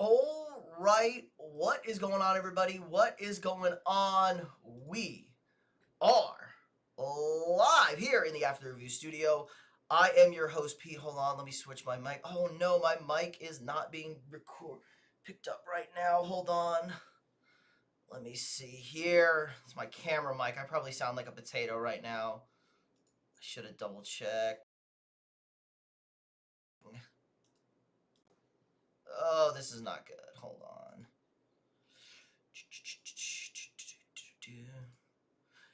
All right, what is going on, everybody? What is going on? We are live here in the After the Review studio. I am your host, Pete. Hold on, let me switch my mic. Oh no, my mic is not being picked up right now. Hold on. Let me see here. It's my camera mic. I probably sound like a potato right now. I should have double checked. Oh, this is not good. Hold on.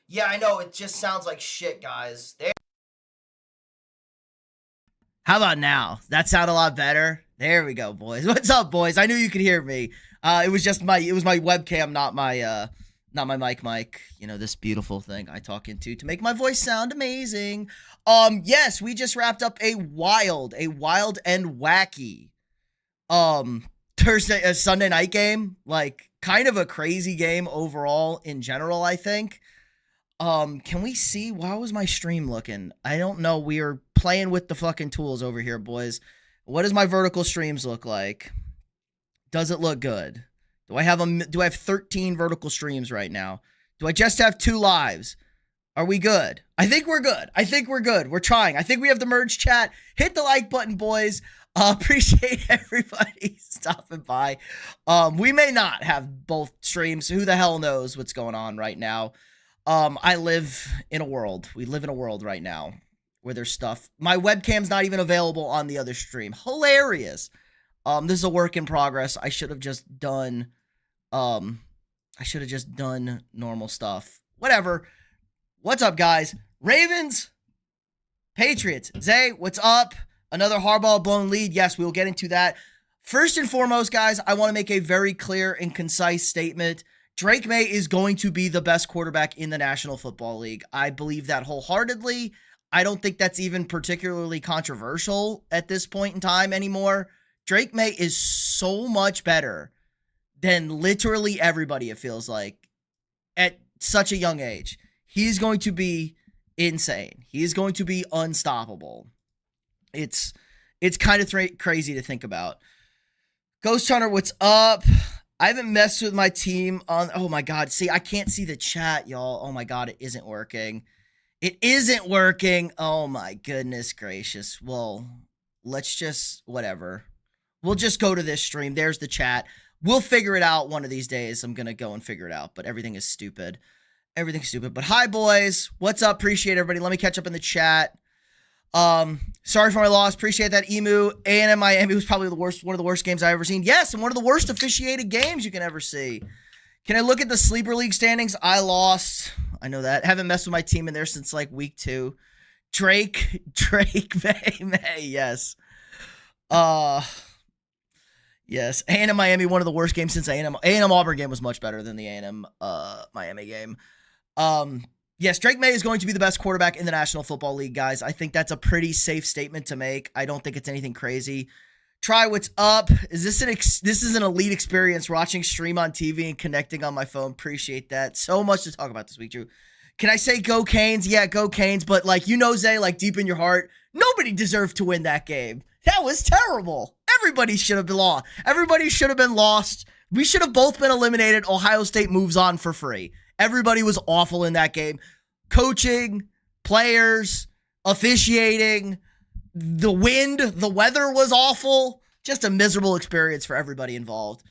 Yeah, I know. It just sounds like shit, guys. How about now? That sound a lot better? There we go, boys. What's up, boys? I knew you could hear me. It was my webcam, not my mic. You know, this beautiful thing I talk into to make my voice sound amazing. Yes, we just wrapped up a wild and wacky Sunday night game. Like, kind of a crazy game overall in general, I think. Can we see? How was my stream looking? I don't know. We are playing with the fucking tools over here, boys. What does my vertical streams look like? Does it look good? Do I have 13 vertical streams right now? Do I just have 2 lives? Are we good? I think we're good. We're trying. I think we have the merge chat. Hit the like button, boys. Appreciate everybody stopping by. We may not have both streams. Who the hell knows what's going on right now? I live in a world. We live in a world right now where there's stuff. My webcam's not even available on the other stream. Hilarious. This is a work in progress. I should have just done normal stuff. Whatever. What's up, guys? Ravens, Patriots. Zay, what's up? Another hardball blown lead. Yes, we will get into that. First and foremost, guys, I want to make a very clear and concise statement. Drake May is going to be the best quarterback in the National Football League. I believe that wholeheartedly. I don't think that's even particularly controversial at this point in time anymore. Drake May is so much better than literally everybody, it feels like, at such a young age. He's going to be insane. He's going to be unstoppable. It's kind of crazy to think about. Ghost Hunter, what's up? I haven't messed with my team on... Oh, my God. See, I can't see the chat, y'all. Oh, my God. It isn't working. It isn't working. Oh, my goodness gracious. Well, let's just... Whatever. We'll just go to this stream. There's the chat. We'll figure it out one of these days. I'm going to go and figure it out, but everything is stupid. Everything's stupid. But hi, boys. What's up? Appreciate everybody. Let me catch up in the chat. Sorry for my loss. Appreciate that, Emu. A&M Miami was probably one of the worst games I've ever seen. Yes, and one of the worst officiated games you can ever see. Can I look at the Sleeper League standings? I lost. I know that. Haven't messed with my team in there since like week 2. Drake, May, yes. Yes. A&M Miami, one of the worst games since A&M Auburn game was much better than the A&M Miami game. Yes, Drake May is going to be the best quarterback in the National Football League, guys. I think that's a pretty safe statement to make. I don't think it's anything crazy. Try, what's up? This is an elite experience watching stream on TV and connecting on my phone. Appreciate that. So much to talk about this week, Drew. Can I say go Canes? Yeah, go Canes. But like, you know, Zay, like deep in your heart, nobody deserved to win that game. That was terrible. Everybody should have been lost. Everybody should have been lost. We should have both been eliminated. Ohio State moves on for free. Everybody was awful in that game. Coaching, players, officiating, the wind, the weather was awful. Just a miserable experience for everybody involved.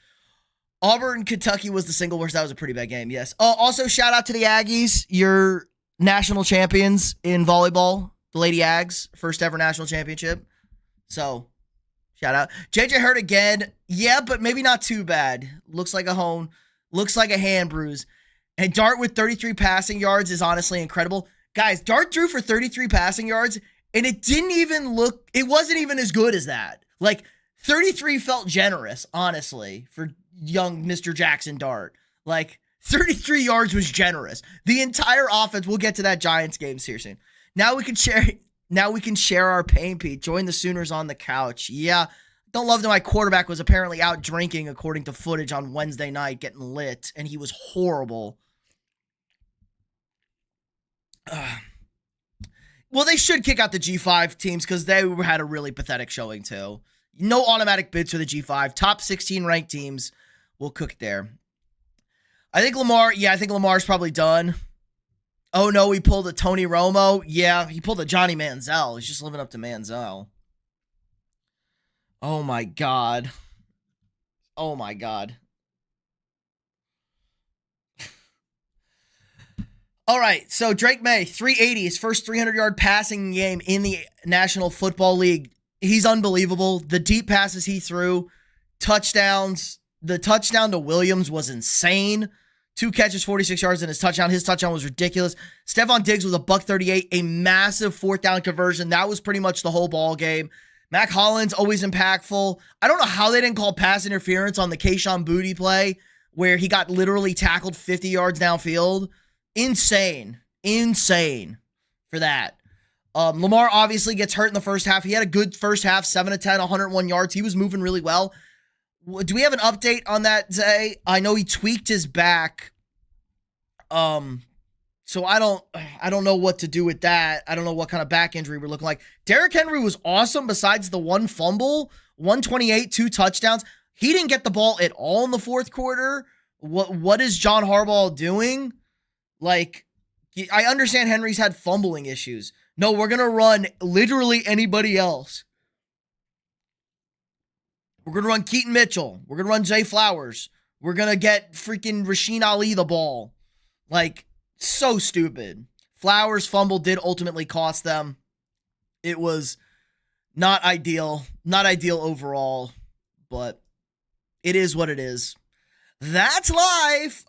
Auburn, Kentucky was the single worst. That was a pretty bad game, yes. Also, shout out to the Aggies. You're national champions in volleyball. The Lady Ags, first ever national championship. So, shout out. JJ hurt again. Yeah, but maybe not too bad. Looks like a hone. Looks like a hand bruise. And Dart with 33 passing yards is honestly incredible. Guys, Dart threw for 33 passing yards, and it wasn't even as good as that. Like, 33 felt generous, honestly, for young Mr. Jackson Dart. Like, 33 yards was generous. The entire offense, we'll get to that Giants game here soon. Now we can share our pain, Pete. Join the Sooners on the couch. Yeah. Don't love that my quarterback was apparently out drinking, according to footage on Wednesday night, getting lit, and he was horrible. Well, they should kick out the G5 teams because they had a really pathetic showing too. No automatic bids for the G5. Top 16 ranked teams will cook there. I think Lamar's probably done. Oh no, he pulled a Tony Romo. Yeah, he pulled a Johnny Manziel. He's just living up to Manziel. Oh my God. Oh my God. All right, so Drake May, 380, his first 300-yard passing game in the National Football League. He's unbelievable. The deep passes he threw, touchdowns. The touchdown to Williams was insane. 2 catches, 46 yards in his touchdown. His touchdown was ridiculous. Stephon Diggs was a $138, a massive 4th down conversion. That was pretty much the whole ball game. Mac Hollins, always impactful. I don't know how they didn't call pass interference on the Kayshon Boutte play where he got literally tackled 50 yards downfield. Insane for that. Lamar obviously gets hurt in the first half. He had a good first half, 7 of 10, 101 yards. He was moving really well. Do we have an update on that, Zay? I know he tweaked his back. So I don't know what to do with that. I don't know what kind of back injury we're looking like. Derrick Henry was awesome besides the 1 fumble, 128, 2 touchdowns. He didn't get the ball at all in the fourth quarter. What is John Harbaugh doing? Like, I understand Henry's had fumbling issues. No, we're going to run literally anybody else. We're going to run Keaton Mitchell. We're going to run Zay Flowers. We're going to get freaking Rasheen Ali the ball. Like, so stupid. Flowers' fumble did ultimately cost them. It was not ideal. Not ideal overall, but it is what it is. That's life.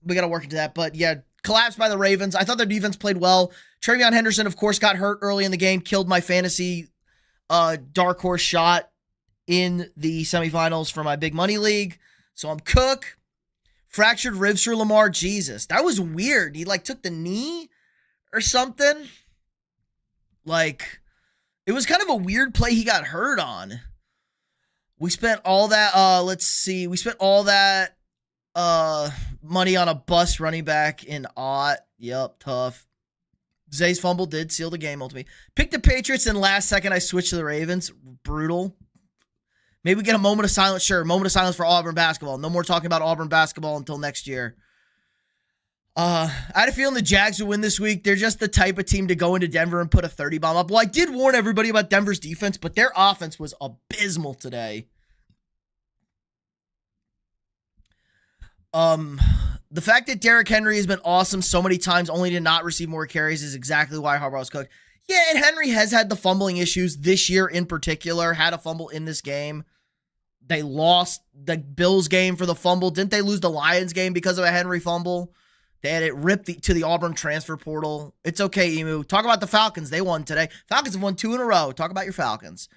We got to work into that. But yeah, collapsed by the Ravens. I thought their defense played well. TreVeyon Henderson, of course, got hurt early in the game. Killed my fantasy dark horse shot in the semifinals for my big money league. So I'm cook. Fractured ribs for Lamar. Jesus, that was weird. He took the knee or something. Like, it was kind of a weird play he got hurt on. We spent all that, let's see. We spent all that money on a bust running back in Ott. Yep, tough. Zay's fumble did seal the game ultimately. Picked the Patriots, and last second I switched to the Ravens. Brutal. Maybe we get a moment of silence. Sure, moment of silence for Auburn basketball. No more talking about Auburn basketball until next year. I had a feeling the Jags would win this week. They're just the type of team to go into Denver and put a 30 bomb up. Well, I did warn everybody about Denver's defense, but their offense was abysmal today. The fact that Derrick Henry has been awesome so many times only to not receive more carries is exactly why Harbaugh's cooked. Yeah, and Henry has had the fumbling issues this year in particular. Had a fumble in this game. They lost the Bills game for the fumble. Didn't they lose the Lions game because of a Henry fumble? They had it ripped to the Auburn transfer portal. It's okay, Emu. Talk about the Falcons. They won today. Falcons have won 2 in a row. Talk about your Falcons.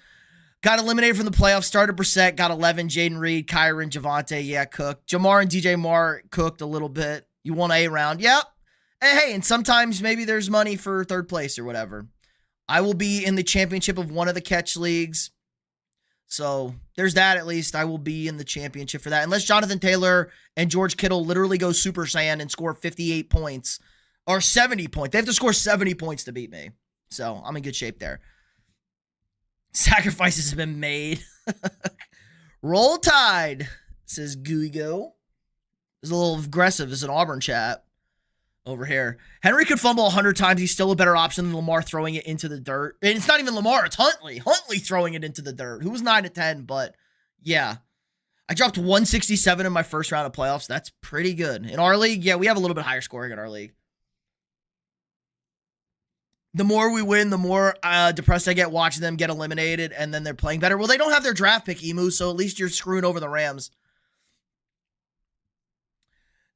Got eliminated from the playoffs. Started Brissett. Got 11. Jaden Reed, Kyron, Javonte. Yeah, cooked. Jamar and DJ Moore cooked a little bit. You won A round. Yep. Hey, and sometimes maybe there's money for third place or whatever. I will be in the championship of one of the catch leagues. So there's that at least. I will be in the championship for that. Unless Jonathan Taylor and George Kittle literally go Super Saiyan and score 58 points or 70 points. They have to score 70 points to beat me. So I'm in good shape there. Sacrifices have been made. Roll Tide, says Gooey Go. It's a little aggressive. It's an Auburn chat over here. Henry could fumble 100 times. He's still a better option than Lamar throwing it into the dirt. And it's not even Lamar. It's Huntley. Huntley throwing it into the dirt. Who was 9 to 10, but yeah. I dropped 167 in my first round of playoffs. That's pretty good. In our league, yeah, we have a little bit higher scoring in our league. The more we win, the more depressed I get watching them get eliminated, and then they're playing better. Well, they don't have their draft pick, Emu, so at least you're screwing over the Rams.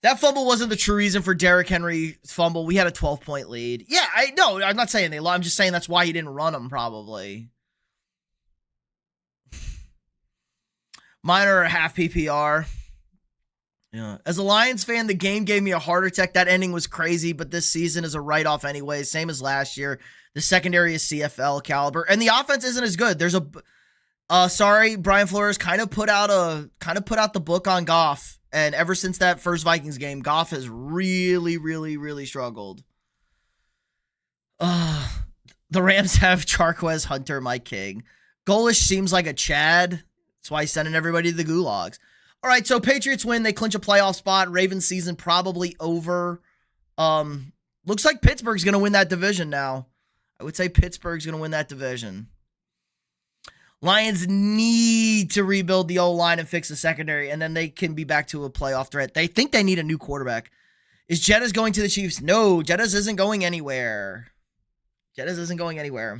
That fumble wasn't the true reason for Derrick Henry's fumble. We had a 12-point lead. Yeah, I'm not saying they lost. I'm just saying that's why he didn't run them, probably. Mine are a half PPR. Yeah. As a Lions fan, the game gave me a heart attack. That ending was crazy, but this season is a write-off anyway, same as last year. The secondary is CFL caliber, and the offense isn't as good. There's sorry, Brian Flores kind of put out the book on Goff. And ever since that first Vikings game, Goff has really, really, really struggled. The Rams have Charquez Hunter, my king. Golish seems like a Chad. That's why he's sending everybody to the gulags. All right, so Patriots win. They clinch a playoff spot. Ravens season probably over. Looks like Pittsburgh's going to win that division now. I would say Pittsburgh's going to win that division. Lions need to rebuild the O-line and fix the secondary, and then they can be back to a playoff threat. They think they need a new quarterback. Is Jettas going to the Chiefs? No, Jettas isn't going anywhere. Jettas isn't going anywhere.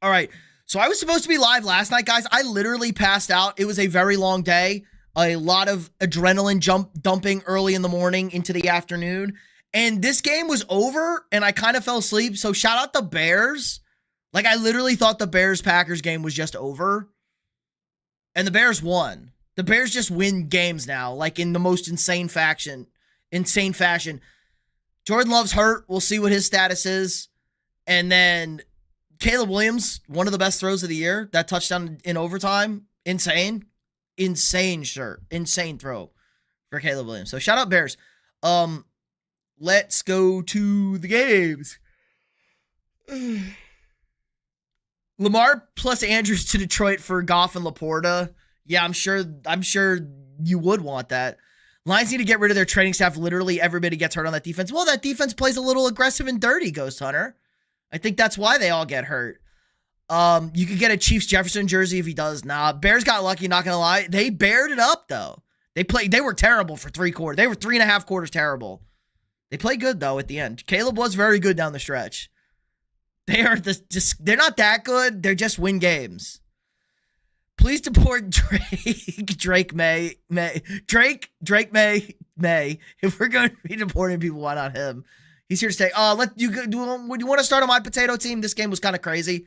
All right, so I was supposed to be live last night, guys. I literally passed out. It was a very long day. A lot of adrenaline dumping early in the morning into the afternoon. And this game was over, and I kind of fell asleep. So shout out the Bears. Like, I literally thought the Bears-Packers game was just over. And the Bears won. The Bears just win games now, like in the most insane fashion. Jordan Love's hurt. We'll see what his status is. And then Caleb Williams, one of the best throws of the year. That touchdown in overtime. Insane throw for Caleb Williams. So shout out Bears. Let's go to the games. Lamar plus Andrews to Detroit for Goff and Laporta. Yeah, I'm sure you would want that. Lions need to get rid of their training staff. Literally everybody gets hurt on that defense. Well, that defense plays a little aggressive and dirty, Ghost Hunter. I think that's why they all get hurt. You could get a Chiefs Jefferson jersey if he does. Nah, Bears got lucky, not gonna lie. They bared it up though. They were terrible for 3 quarters. They were 3.5 quarters terrible. They played good though at the end. Caleb was very good down the stretch. They're not that good. They're just win games. Please deport Drake May. If we're going to be deporting people, why not him? He's here to stay. Would you want to start on my potato team? This game was kind of crazy.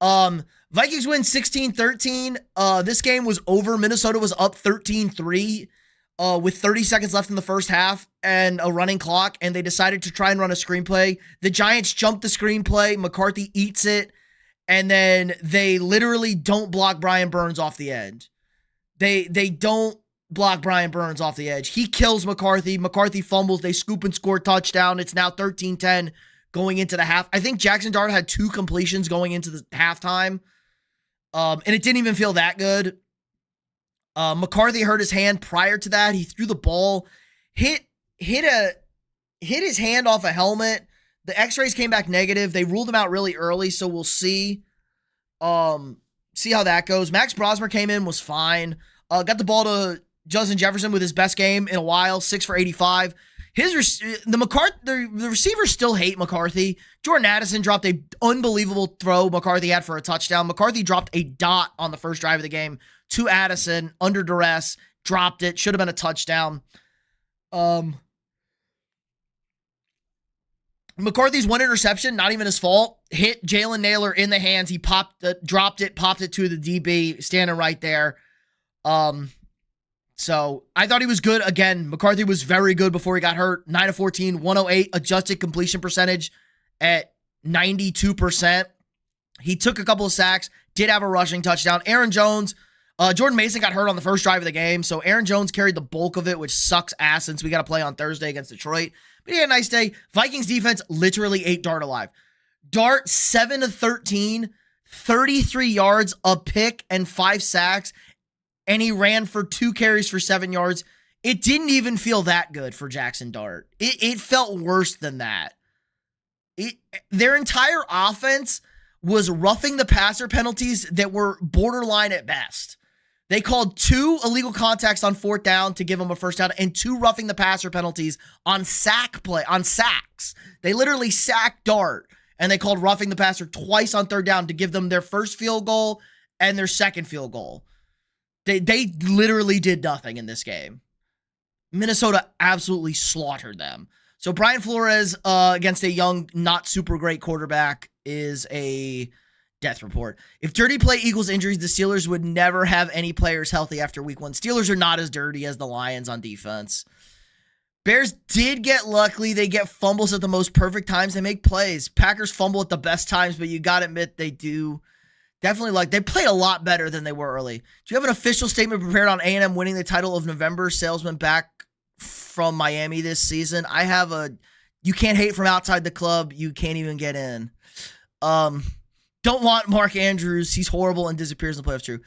Vikings win 16-13. This game was over. Minnesota was up 13-3 with 30 seconds left in the first half and a running clock, and they decided to try and run a screenplay. The Giants jumped the screenplay. McCarthy eats it, and then they literally don't block Brian Burns off the edge. They don't block Brian Burns off the edge. He kills McCarthy. McCarthy fumbles. They scoop and score touchdown. It's now 13-10 going into the half. I think Jackson Dart had 2 completions going into the halftime, and it didn't even feel that good. McCarthy hurt his hand prior to that. He threw the ball, hit his hand off a helmet. The x-rays came back negative. They ruled him out really early, so we'll see. See how that goes. Max Brosmer came in, was fine. Got the ball to Justin Jefferson with his best game in a while, 6 for 85. The receivers still hate McCarthy. Jordan Addison dropped an unbelievable throw McCarthy had for a touchdown. McCarthy dropped a dot on the first drive of the game to Addison under duress, dropped it, should have been a touchdown. McCarthy's 1 interception, not even his fault, hit Jalen Naylor in the hands. He popped it to the DB standing right there. So I thought he was good. Again, McCarthy was very good before he got hurt. 9 of 14, 108, adjusted completion percentage at 92%. He took a couple of sacks, did have a rushing touchdown. Aaron Jones, Jordan Mason got hurt on the first drive of the game, so Aaron Jones carried the bulk of it, which sucks ass since we got to play on Thursday against Detroit. But he had a nice day. Vikings defense literally ate Dart alive. Dart 7 of 13, 33 yards, a pick, and 5 sacks, and he ran for 2 carries for 7 yards. It didn't even feel that good for Jackson Dart. It felt worse than that. Their entire offense was roughing the passer penalties that were borderline at best. They called 2 illegal contacts on 4th down to give them a first down and 2 roughing the passer penalties on sacks. They literally sacked Dart, and they called roughing the passer twice on 3rd down to give them their first field goal and their second field goal. They literally did nothing in this game. Minnesota absolutely slaughtered them. So Brian Flores against a young, not super great quarterback is a death report. If dirty play equals injuries, the Steelers would never have any players healthy after week 1. Steelers are not as dirty as the Lions on defense. Bears did get lucky. They get fumbles at the most perfect times. They make plays. Packers fumble at the best times, but you got to admit they do. Definitely they played a lot better than they were early. Do you have an official statement prepared on A&M winning the title of November salesman back from Miami this season? I have you can't hate from outside the club. You can't even get in. Don't want Mark Andrews. He's horrible and disappears in the playoffs. True.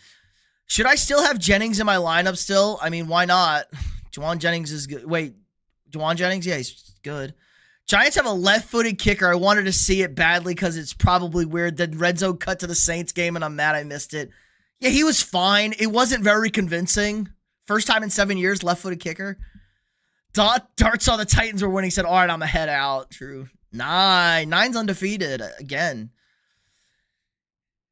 Should I still have Jennings in my lineup still? I mean, why not? Juwan Jennings is good. Wait, Juwan Jennings? Yeah, he's good. Giants have a left-footed kicker. I wanted to see it badly because it's probably weird. The red zone cut to the Saints game, and I'm mad I missed it. Yeah, he was fine. It wasn't very convincing. First time in 7 years, left-footed kicker. Dart saw the Titans were winning, said, all right, I'm a head out. True. Nine's undefeated again.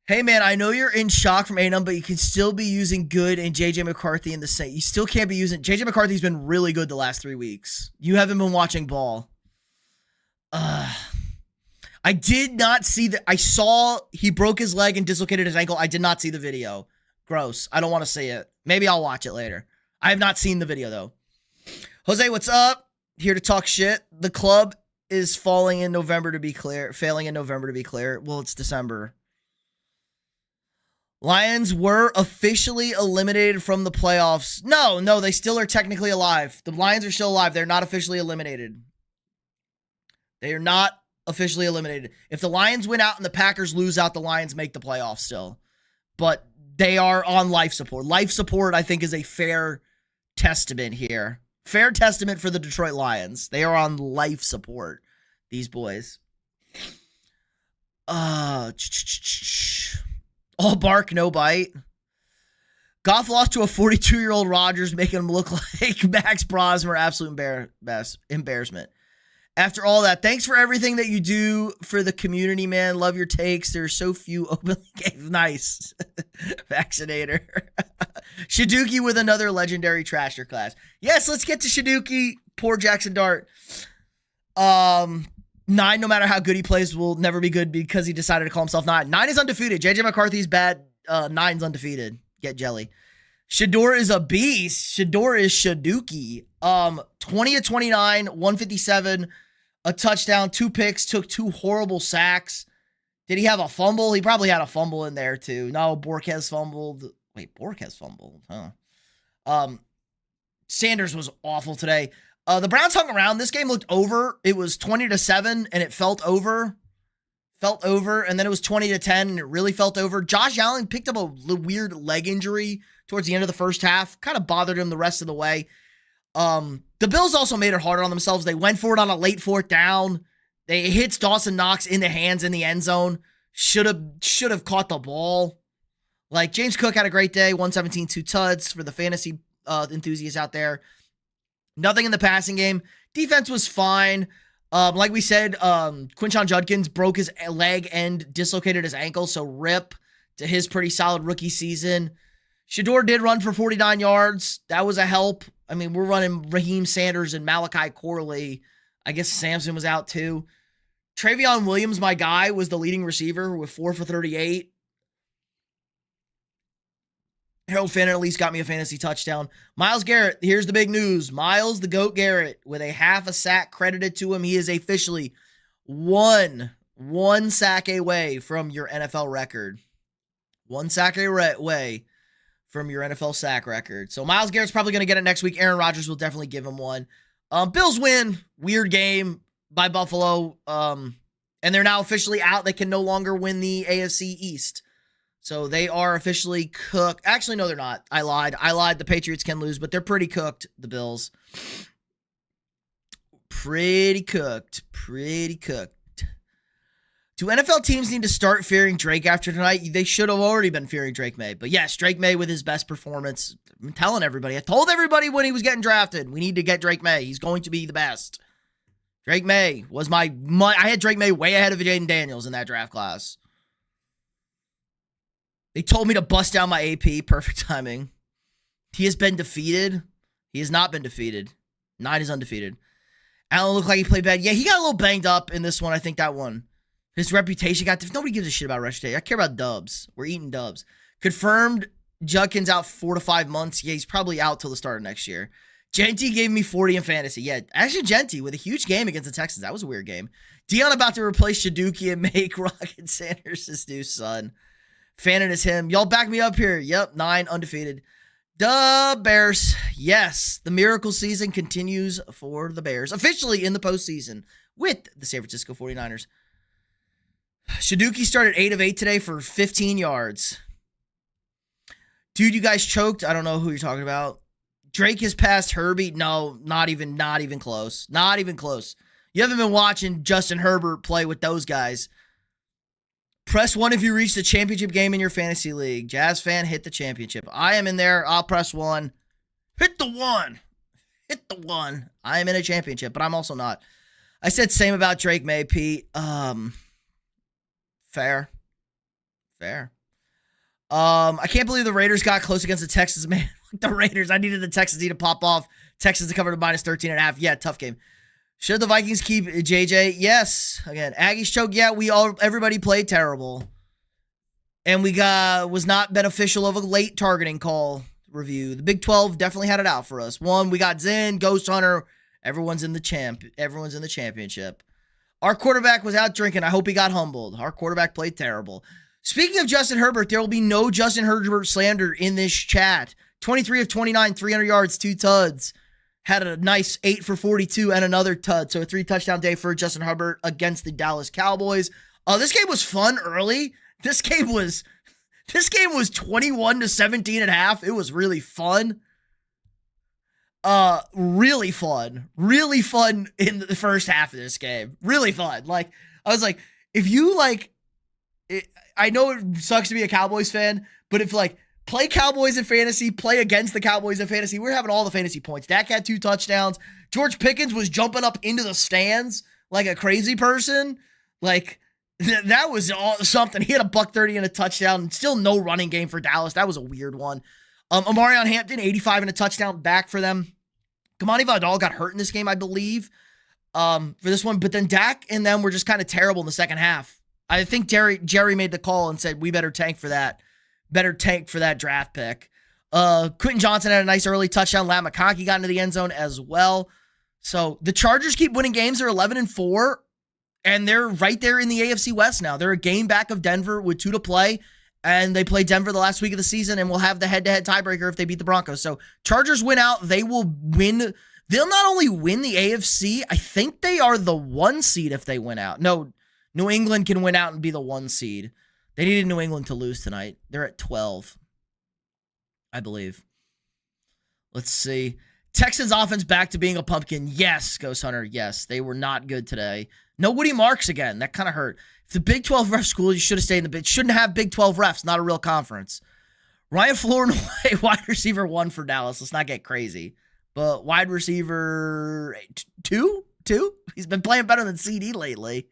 Hey, man, I know you're in shock from A&M, but you can still be using good and J.J. McCarthy in the Saints. You still can't be using... J.J. McCarthy's been really good the last 3 weeks. You haven't been watching ball. I did not see that. I saw he broke his leg and dislocated his ankle. I did not see the video. Gross. I don't want to see it. Maybe I'll watch it later. I have not seen the video, though. Jose, what's up? Here to talk shit. The club is failing in November to be clear. Well, it's December. Lions were officially eliminated from the playoffs. No, they still are technically alive. The Lions are still alive. They're not officially eliminated. They are not officially eliminated. If the Lions win out and the Packers lose out, the Lions make the playoffs still. But they are on life support. Life support, I think, is a fair testament here. Fair testament for the Detroit Lions. They are on life support, these boys. All bark, no bite. Goff lost to a 42-year-old Rodgers, making him look like Max Brosmer. Absolute embarrassment. After all that, thanks for everything that you do for the community, man. Love your takes. There's so few openly gay. Nice. Vaccinator. Shaduki with another legendary trasher class. Yes, let's get to Shaduki. Poor Jackson Dart. 9, no matter how good he plays, will never be good because he decided to call himself 9. 9 is undefeated. JJ McCarthy's bad. 9's undefeated. Get jelly. Shador is a beast. Shador is Shaduki. 20 of 29, 157, a touchdown, 2 picks, took 2 horrible sacks. Did he have a fumble? He probably had a fumble in there too. No, Borquez fumbled. Wait, Borquez fumbled, huh? Sanders was awful today. The Browns hung around. This game looked over. It was 20-7, and it felt over. And then it was 20-10, and it really felt over. Josh Allen picked up a weird leg injury towards the end of the first half. Kind of bothered him the rest of the way. The Bills also made it harder on themselves. They went for it on a late 4th down. They hits Dawson Knox in the hands in the end zone. Should have caught the ball. Like, James Cook had a great day. 117, 2 tuds for the fantasy enthusiasts out there. Nothing in the passing game. Defense was fine. Like we said, Quinshon Judkins broke his leg and dislocated his ankle, so rip to his pretty solid rookie season. Shador did run for 49 yards. That was a help. I mean, we're running Raheem Sanders and Malachi Corley. I guess Samson was out too. Travion Williams, my guy, was the leading receiver with 4 for 38. Harold Fannin at least got me a fantasy touchdown. Myles Garrett, here's the big news. Myles the GOAT Garrett with a half a sack credited to him. He is officially one sack away from your NFL record. 1 sack away from your NFL sack record. So Myles Garrett's probably going to get it next week. Aaron Rodgers will definitely give him one. Bills win. Weird game by Buffalo. And they're now officially out. They can no longer win the AFC East. So they are officially cooked. Actually, no, they're not. I lied. The Patriots can lose, but they're pretty cooked, the Bills. Pretty cooked. Do NFL teams need to start fearing Drake after tonight? They should have already been fearing Drake May. But yes, Drake May with his best performance. I'm telling everybody. I told everybody when he was getting drafted, we need to get Drake May. He's going to be the best. Drake May was I had Drake May way ahead of Jaden Daniels in that draft class. They told me to bust down my AP. Perfect timing. He has been defeated. He has not been defeated. 9 is undefeated. Allen looked like he played bad. Yeah, he got a little banged up in this one. I think that one. His reputation got... Nobody gives a shit about reputation. I care about dubs. We're eating dubs. Confirmed Judkins out 4 to 5 months. Yeah, he's probably out till the start of next year. Genty gave me 40 in fantasy. Yeah, actually Genty with a huge game against the Texans. That was a weird game. Dion about to replace Shaduki and make Rocket Sanders his new son. Fannin is him. Y'all back me up here. Yep, 9 undefeated. Duh, Bears. Yes, the miracle season continues for the Bears. Officially in the postseason with the San Francisco 49ers. Shaduki started 8 of 8 today for 15 yards. Dude, you guys choked. I don't know who you're talking about. Drake has passed Herbie. No, not even close. Not even close. You haven't been watching Justin Herbert play with those guys. Press 1 if you reach the championship game in your fantasy league. Jazz fan, hit the championship. I am in there. I'll press 1. Hit the 1. Hit the 1. I am in a championship, but I'm also not. I said same about Drake May, Pete. Fair. I can't believe the Raiders got close against the Texans, man. The Raiders, I needed the Texans to pop off. Texans to cover to minus 13.5. Yeah, tough game. Should the Vikings keep JJ? Yes. Again, Aggies choke. Yeah, everybody played terrible. And was not beneficial of a late targeting call review. The Big 12 definitely had it out for us. We got Zen, Ghost Hunter. Everyone's in the championship. Our quarterback was out drinking. I hope he got humbled. Our quarterback played terrible. Speaking of Justin Herbert, there will be no Justin Herbert slander in this chat. 23 of 29, 300 yards, 2 tuds. Had a nice 8 for 42 and another tud. So a 3-touchdown day for Justin Herbert against the Dallas Cowboys. This game was fun early. This game was 21 to 17 and a half. It was really fun. Really fun in the first half of this game. Really fun. Like, I was like, if you like, I know it sucks to be a Cowboys fan, but if like, play Cowboys in fantasy, play against the Cowboys in fantasy, we're having all the fantasy points. Dak had 2 touchdowns. George Pickens was jumping up into the stands like a crazy person. Like, that was something. He had a $130 and a touchdown. Still no running game for Dallas. That was a weird one. Amarion Hampton, 85 and a touchdown back for them. Kamani Vidal got hurt in this game, I believe, for this one. But then Dak and them were just kind of terrible in the second half. I think Jerry made the call and said, we better tank for that. Better tank for that draft pick. Quentin Johnson had a nice early touchdown. Lat McConkey got into the end zone as well. So the Chargers keep winning games. They're 11-4, and they're right there in the AFC West now. They're a game back of Denver with 2 to play. And they play Denver the last week of the season, and will have the head-to-head tiebreaker if they beat the Broncos. So Chargers win out. They will win. They'll not only win the AFC, I think they are the 1 seed if they win out. No, New England can win out and be the 1 seed. They needed New England to lose tonight. They're at 12, I believe. Let's see. Texans offense back to being a pumpkin. Yes, Ghost Hunter. Yes, they were not good today. No Woody Marks again. That kind of hurt. If the Big 12 ref school, you should have stayed in the Big. Shouldn't have Big 12 refs. Not a real conference. Ryan Flournoy, wide receiver 1 for Dallas. Let's not get crazy. But wide receiver 2? He's been playing better than CD lately.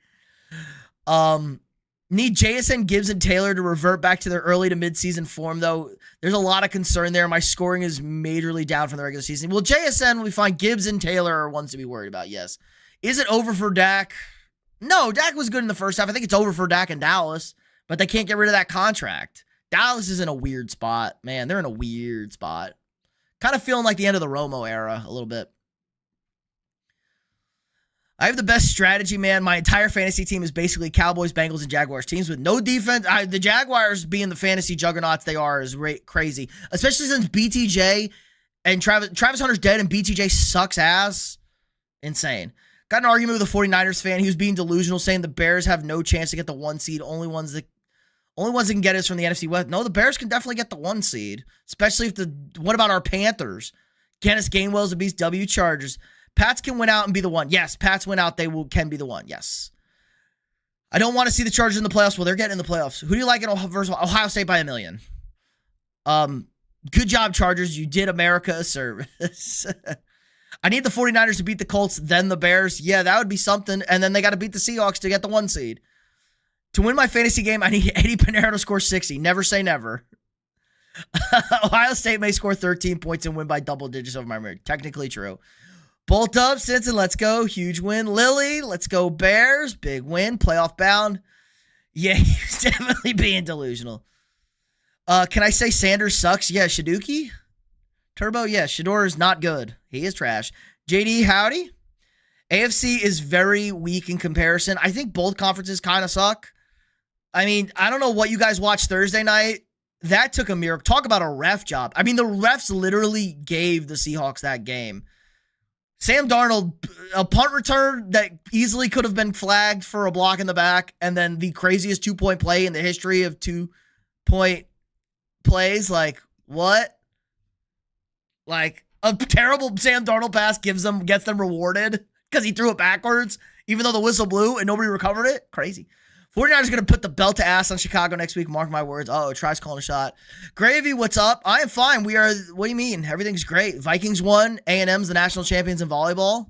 Need JSN, Gibbs, and Taylor to revert back to their early to mid-season form, though. There's a lot of concern there. My scoring is majorly down from the regular season. Well, JSN, we find Gibbs and Taylor are ones to be worried about, yes. Is it over for Dak? No, Dak was good in the first half. I think it's over for Dak and Dallas, but they can't get rid of that contract. Dallas is in a weird spot. Man, they're in a weird spot. Kind of feeling like the end of the Romo era a little bit. I have the best strategy, man. My entire fantasy team is basically Cowboys, Bengals, and Jaguars teams with no defense. The Jaguars being the fantasy juggernauts they are is crazy, especially since BTJ and Travis Hunter's dead and BTJ sucks ass. Insane. Got an argument with a 49ers fan. He was being delusional, saying the Bears have no chance to get the 1 seed. Only ones that can get us from the NFC West. No, the Bears can definitely get the 1 seed, especially if what about our Panthers? Dennis Gainwell's a beast. W Chargers. Pats can win out and be the 1. Yes, Pats win out. They can be the 1. Yes. I don't want to see the Chargers in the playoffs. Well, they're getting in the playoffs. Who do you like in Ohio State by 1,000,000? Good job, Chargers. You did America a service. I need the 49ers to beat the Colts, then the Bears. Yeah, that would be something. And then they got to beat the Seahawks to get the 1 seed. To win my fantasy game, I need Eddie Pinero to score 60. Never say never. Ohio State may score 13 points and win by double digits over my record. Technically true. Bolt up, Stinson, let's go. Huge win. Lily, let's go Bears. Big win. Playoff bound. Yeah, he's definitely being delusional. Can I say Sanders sucks? Yeah, Shaduki? Turbo? Yeah, Shador is not good. He is trash. JD, howdy. AFC is very weak in comparison. I think both conferences kind of suck. I mean, I don't know what you guys watched Thursday night. That took a miracle. Talk about a ref job. I mean, the refs literally gave the Seahawks that game. Sam Darnold, a punt return that easily could have been flagged for a block in the back, and then the craziest 2-point play in the history of 2-point plays. Like, what? Like, a terrible Sam Darnold pass gets them rewarded because he threw it backwards, even though the whistle blew and nobody recovered it. Crazy. 49ers are going to put the belt to ass on Chicago next week. Mark my words. Oh, tries calling a shot. Gravy, what's up? I am fine. What do you mean? Everything's great. Vikings won. A&M's the national champions in volleyball.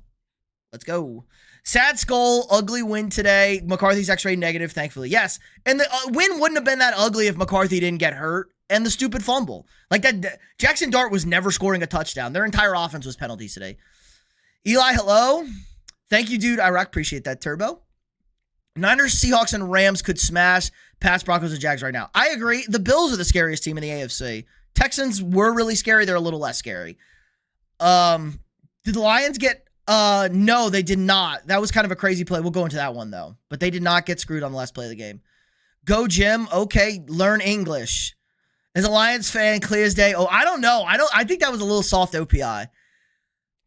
Let's go. Sad skull, ugly win today. McCarthy's x-ray negative, thankfully. Yes. And the win wouldn't have been that ugly if McCarthy didn't get hurt. And the stupid fumble. Like that, Jackson Dart was never scoring a touchdown. Their entire offense was penalties today. Eli, hello. Thank you, dude. I appreciate that, Turbo. Niners, Seahawks, and Rams could smash Pats, Broncos, and Jags right now. I agree. The Bills are the scariest team in the AFC. Texans were really scary. They're a little less scary. Did the Lions get... no, they did not. That was kind of a crazy play. We'll go into that one, though. But they did not get screwed on the last play of the game. Go, Jim. Okay, learn English. As a Lions fan, clear as day. Oh, I don't know. I think that was a little soft OPI.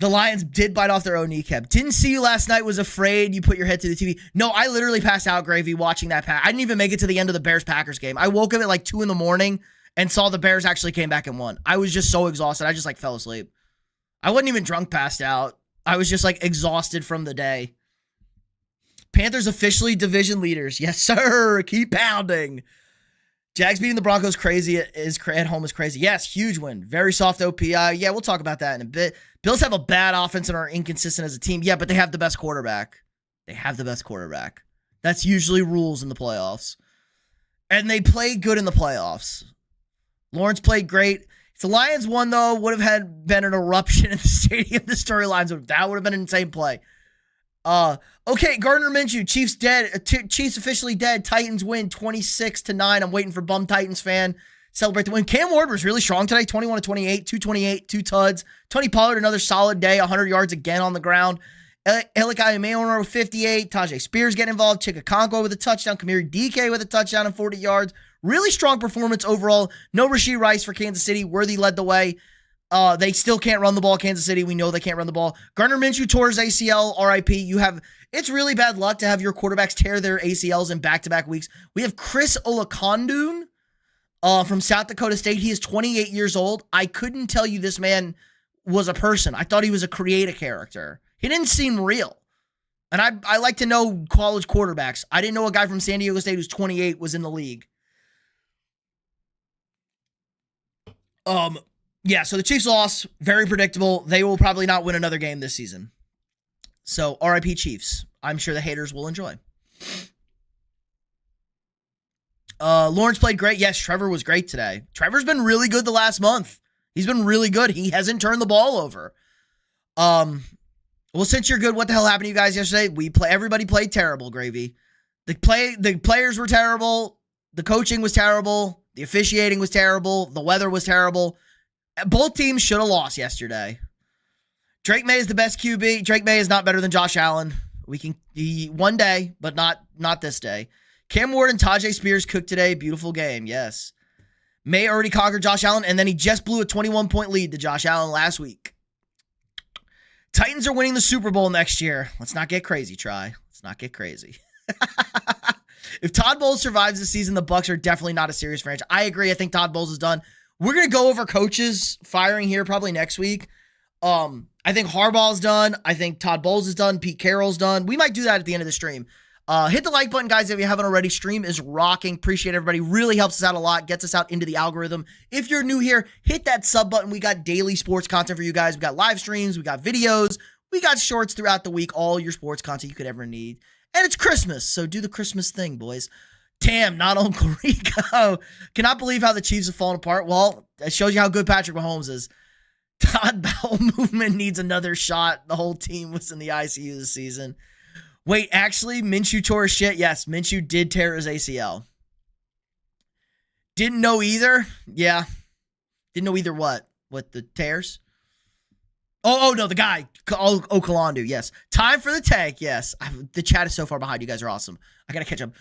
The Lions did bite off their own kneecap. Didn't see you last night, was afraid you put your head to the TV. No, I literally passed out, Gravy, watching that pass. I didn't even make it to the end of the Bears-Packers game. I woke up at like 2 in the morning and saw the Bears actually came back and won. I was just so exhausted. I just like fell asleep. I wasn't even drunk, passed out. I was just like exhausted from the day. Panthers officially division leaders. Yes, sir. Keep pounding. Jags beating the Broncos crazy at home is crazy. Yes, huge win. Very soft OPI. Yeah, we'll talk about that in a bit. Bills have a bad offense and are inconsistent as a team. Yeah, but they have the best quarterback. That's usually rules in the playoffs. And they play good in the playoffs. Lawrence played great. If the Lions won, though, would have been an eruption in the stadium. The storylines that would have been an insane play. Okay, Gardner Minshew, Chiefs dead. Chiefs officially dead. Titans win 26-9. I'm waiting for bum Titans fan. Celebrate the win. Cam Ward was really strong today. 21-28, 228, 2 tuds. Tony Pollard, another solid day. 100 yards again on the ground. Elikai Mayoner 58. Tajay Spears getting involved. Chikakonko with a touchdown. Kamiri DK with a touchdown and 40 yards. Really strong performance overall. No Rashee Rice for Kansas City. Worthy led the way. They still can't run the ball, Kansas City. We know they can't run the ball. Gardner Minshew tore his ACL, RIP. It's really bad luck to have your quarterbacks tear their ACLs in back-to-back weeks. We have Chris Olakondun from South Dakota State. He is 28 years old. I couldn't tell you this man was a person. I thought he was a creative character. He didn't seem real. And I like to know college quarterbacks. I didn't know a guy from San Diego State who's 28 was in the league. Yeah, so the Chiefs lost. Very predictable. They will probably not win another game this season. So, RIP Chiefs. I'm sure the haters will enjoy. Lawrence played great. Yes, Trevor was great today. Trevor's been really good the last month. He's been really good. He hasn't turned the ball over. Well, since you're good, what the hell happened to you guys yesterday? Everybody played terrible, Gravy. The players were terrible. The coaching was terrible. The officiating was terrible. The weather was terrible. Both teams should have lost yesterday. Drake May is the best QB. Drake May is not better than Josh Allen. One day, but not this day. Cam Ward and Tajay Spears cooked today. Beautiful game. Yes. May already conquered Josh Allen, and then he just blew a 21-point lead to Josh Allen last week. Titans are winning the Super Bowl next year. Let's not get crazy, Try. Let's not get crazy. If Todd Bowles survives this season, the Bucs are definitely not a serious franchise. I agree. I think Todd Bowles is done. We're going to go over coaches firing here probably next week. I think Harbaugh's done. I think Todd Bowles is done. Pete Carroll's done. We might do that at the end of the stream. Hit the like button, guys, if you haven't already. Stream is rocking. Appreciate everybody. Really helps us out a lot. Gets us out into the algorithm. If you're new here, hit that sub button. We got daily sports content for you guys. We got live streams. We got videos. We got shorts throughout the week. All your sports content you could ever need. And it's Christmas, so do the Christmas thing, boys. Damn, not Uncle Rico. Cannot believe how the Chiefs have fallen apart. Well, it shows you how good Patrick Mahomes is. Todd Bowell movement needs another shot. The whole team was in the ICU this season. Wait, actually, Minshew tore his shit? Yes, Minshew did tear his ACL. Didn't know either? Yeah. Didn't know either what? What, the tears? Oh, no, the guy. Kalandu, yes. Time for the tag, yes. The chat is so far behind. You guys are awesome. I got to catch up.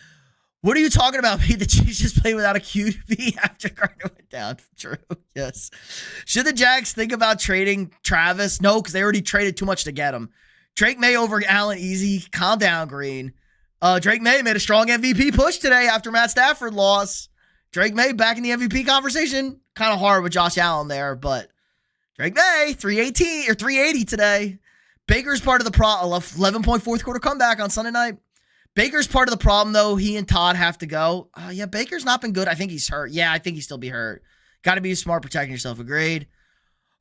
What are you talking about, Pete? The Chiefs just played without a QB after Gardner went down. True. Yes. Should the Jags think about trading Travis? No, because they already traded too much to get him. Drake May over Allen easy. Calm down, Green. Drake May made a strong MVP push today after Matt Stafford loss. Drake May back in the MVP conversation. Kind of hard with Josh Allen there, but Drake May, 318 or 380 today. Baker's part of the problem. 11-point fourth quarter comeback on Sunday night. Baker's part of the problem, though. He and Todd have to go. Yeah, Baker's not been good. I think he's hurt. Yeah, I think he'll still be hurt. Got to be smart protecting yourself. Agreed.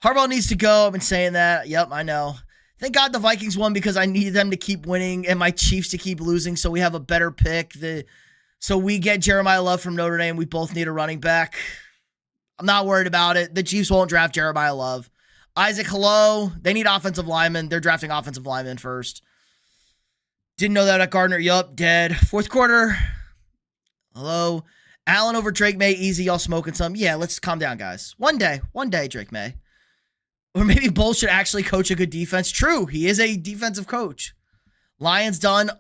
Harbaugh needs to go. I've been saying that. Yep, I know. Thank God the Vikings won because I need them to keep winning and my Chiefs to keep losing so we have a better pick. So we get Jeremiah Love from Notre Dame. We both need a running back. I'm not worried about it. The Chiefs won't draft Jeremiah Love. Isaac, hello. They need offensive linemen. They're drafting offensive linemen first. Didn't know that at Gardner. Yup, dead. Fourth quarter. Hello. Allen over Drake May. Easy. Y'all smoking some. Yeah, let's calm down, guys. One day, Drake May. Or maybe Bowles should actually coach a good defense. True. He is a defensive coach. Lions done.